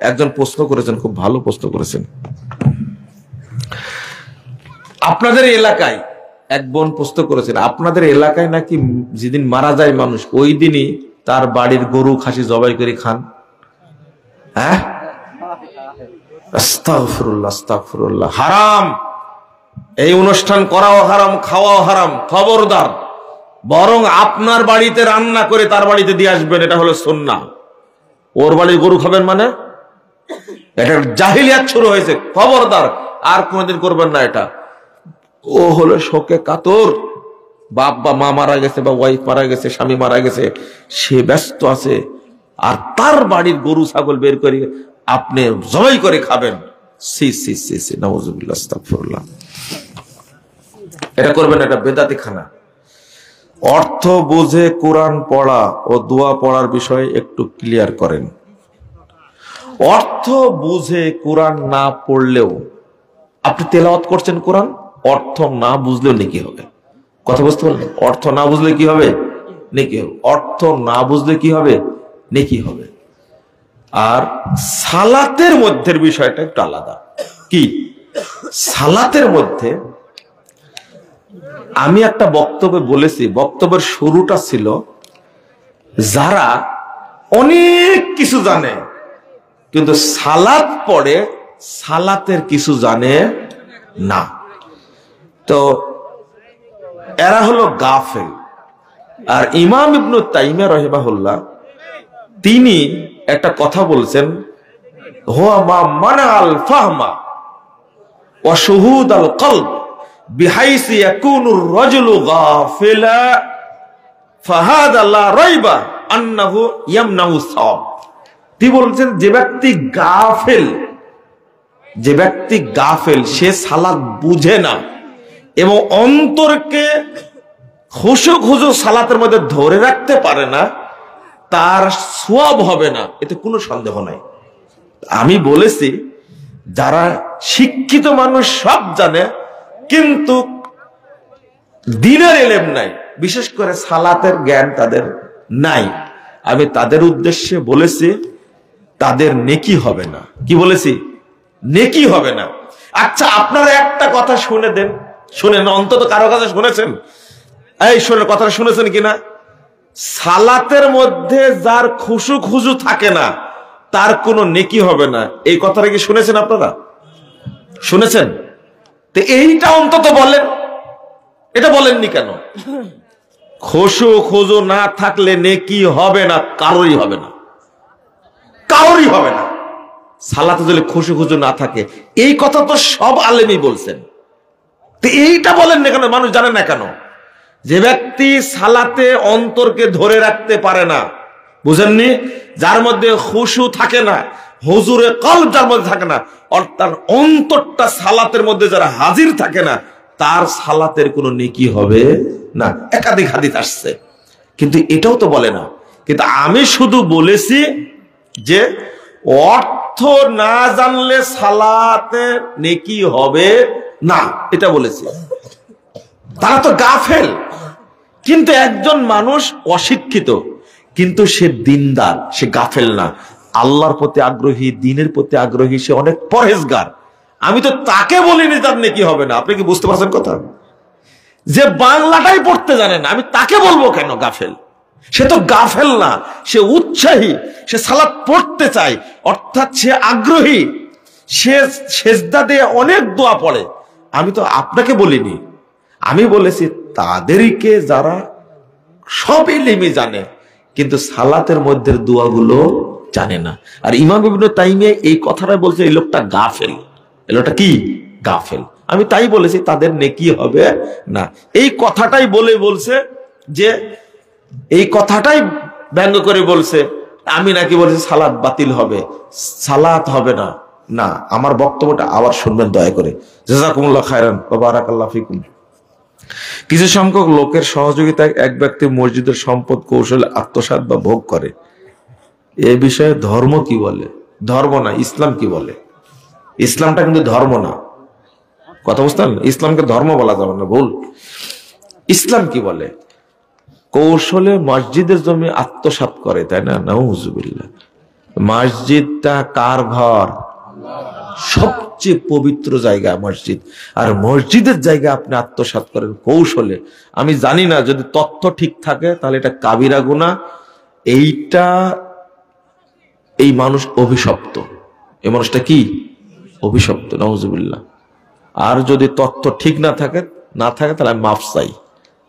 একজন প্রশ্ন করেছেন, খুব ভালো প্রশ্ন করেছেন। আপনাদের এলাকায় এক বোন প্রশ্ন করেছেন, আপনাদের এলাকায় নাকি যেদিন মারা যায় মানুষ ওই দিনই তার বাড়ির গরু খাসি জবাই করে খান। হ্যাঁ, আস্তাগফিরুল্লাহ আস্তাগফিরুল্লাহ। হারাম, এই অনুষ্ঠান করাও হারাম, খাওয়াও হারাম। খবরদার, বরং আপনার বাড়িতে রান্না করে তার বাড়িতে দিয়ে আসবেন, এটা হলো সুন্নাহ। ওর বাড়ির গরু খাবেন মানে এটা জাহিলিয়াত শুরু হয়েছে, খবরদার আর কোনোদিন করবেন না এটা। ও হলো শোকে কাতর, বাপ বা মা মারা গেছে বা ওয়াইফ মারা গেছে, স্বামী মারা গেছে, সে ব্যস্ত আছে, আর তার বাড়ির গরু ছাগল বের করে আপনি জবাই করে খাবেন। সি সি সি সি, নাউযুবিল্লাহ আস্তাগফিরুল্লাহ। এটা করবেন, এটা বেদাতি খানা। অর্থ বুঝে কোরআন পড়া ও দোয়া পড়ার বিষয়ে একটু ক্লিয়ার করেন। অর্থ বুঝে কোরআন না পড়লেও আপনি তেলাওয়াত করছেন কোরআন, অর্থ না বুঝলেও নেকি হবে। কথা বুঝতে পারলেন? অর্থ না বুঝলে কি হবে? নেকি হবে। অর্থ না বুঝলে কি হবে? নেকি হবে। আর সালাতের মধ্যে বিষয়টা একটু আলাদা। কি সালাতের মধ্যে আমি একটা বক্তব্যে বলেছি, বক্তব্যের শুরুটা ছিল যারা অনেক কিছু জানে কিন্তু সালাত পড়ে সালাতের কিছু জানে না, তো এরা হলো গাফেল। আর ইমাম ইবনে তাইমিয়া রাহিমাহুল্লাহ তিনি একটা কথা বলছেন, হুয়া মা মানাল ফাহমা ওয়া শুহুদাল কলব বিহাইসি ইয়াকুনুর রাজুলু গাফিলা ফাহাদা লা রাইবা আন্নাহু ইয়ামনাহু সাওয়াব। তিনি বলছেন যে ব্যক্তি গাফেল সে সালাত বুঝে না এবং অন্তরকে খুশু সালাতের মধ্যে ধরে রাখতে পারে না, তার সওয়াব হবে না, এতে কোনো সন্দেহ নাই। আমি বলেছি যারা শিক্ষিত মানুষ সব জানে কিন্তু দ্বীনের ইলম নাই, বিশেষ করে সালাতের জ্ঞান তাদের নাই, আমি তাদের উদ্দেশ্যে বলেছি তাদের নেকি হবে না। কি বলেছি? নেকি হবে না। আচ্ছা, আপনারা একটা কথা শুনে দেন, শুনেন, অন্তত কারো কাছে শুনেছেন? এই শুনে কথাটা শুনেছেন কিনা? সালাতের মধ্যে যার খুশু থাকে না তার কোনো নেকি হবে না, এই কথাটা কি শুনেছেন আপনারা? শুনেছেন? তো এইটা অন্তত বলেন, এটা বলেননি কেন? খুশু না থাকলে নেকি হবে না, কারোরই হবে না, কারোরই হবে না। সালাতে যদি খুশু না থাকে, এই কথা তো সব আলেমই বলছেন, তো এইটা বলেন না কেন? মানুষ জানে না কেন? যে ব্যক্তি সালাতে অন্তরকে ধরে রাখতে পারে না, বুঝেননি? যার মধ্যে খুশু থাকে না, হুজুরে কলব যার মধ্যে থাকে না, অর্থাৎ অন্তরটা সালাতের মধ্যে যারা হাজির থাকে না, তার সালাতের কোনো নেকি হবে না। একাধিক হাদিস আসছে, কিন্তু এটাও তো বলে না। কিন্তু আমি শুধু বলেছি যে অর্থ না জানলে সালাতে নেকি হবে না, এটা বলেছি। তারা তো গাফেল। কিন্তু একজন মানুষ অশিক্ষিত কিন্তু সে দিনদার, সে গাফেল না, আল্লাহর প্রতি আগ্রহী, দ্বীনের প্রতি আগ্রহী, সে অনেক পরহেজগার। আমি তো তাকে বলিনি তার নেকি হবে না। আপনি কি বুঝতে পারছেন কথা? যে বাংলাটাই পড়তে জানে না, আমি তাকে বলবো কেন গাফেল? সে তো গাফেল না, সে উৎসাহী, সে সালাত পড়তে চায়, অর্থাৎ সে আগ্রহী, সে সেজদা দিয়ে অনেক দোয়া পড়ে। আমি তো আপনাকে বলিনি, আমি বলেছি তাদেরকে যারা সব ইলমি জানে কিন্তু সালাতের মধ্যে দোয়াগুলো জানে না। আর ইমাম ইবনে তাইমিয়া এই কথাটা বলছে, এই লোকটা গাফেল, এই লোকটা কি গাফেল। আমি তাই বলেছি তাদের নেকি হবে না। এই কথাটাই বলছে যে, এই কথাটাই ব্যঙ্গ করে বলছে, আমি নাকি বলেছি সালাত বাতিল হবে, সালাত হবে না। না, আমার বক্তব্যটা আবার শুনবেন দয়া করে। জাযাকুমুল্লাহ খায়রান ওয়া বারাকাল্লাহু ফিকুম। কিছু সংখ্যক লোকের সহযোগিতায় এক ব্যক্তি মসজিদের সম্পদ কৌশলে আত্মসাৎ বা ভোগ করে, এ বিষয়ে ধর্ম কি বলে? ধর্ম না, ইসলাম কি বলে? ইসলামটা কিন্তু ধর্ম না, কথা বুঝতেন? ইসলামকে ধর্ম বলা যাবে না, ভুল। ইসলাম কি বলে? কৌশলে মসজিদের জমি আত্মসাৎ করে, তাই না? নাউজুবিল্লাহ। মসজিদটা কার ঘর? সবচেয়ে পবিত্র জায়গা মসজিদ, আর মসজিদের জায়গা আপনি আত্মসাৎ করেন কৌশলে। আমি জানি না, যদি তথ্য ঠিক থাকে তাহলে এটা কাবিরা গুনাহ। এই মানুষ অভিশপ্ত, এই মানুষটা কি? অভিশপ্ত, নাউজুবিল্লাহ। আর যদি তথ্য ঠিক না থাকে তাহলে আমি মাফ চাই,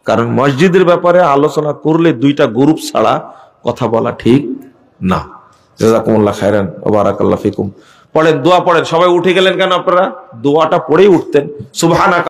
কারণ মসজিদের ব্যাপারে আলোচনা করলে দুইটা গ্রুপ ছাড়া কথা বলা ঠিক না। জাযাকুমুল্লাহ খাইরান ওয়া বারাকাল্লাহু ফিকুম। পড়েন, দোয়া পড়েন। সবাই উঠে গেলেন কেন আপনারা? দোয়াটা পড়েই উঠতেন। সুবহানাক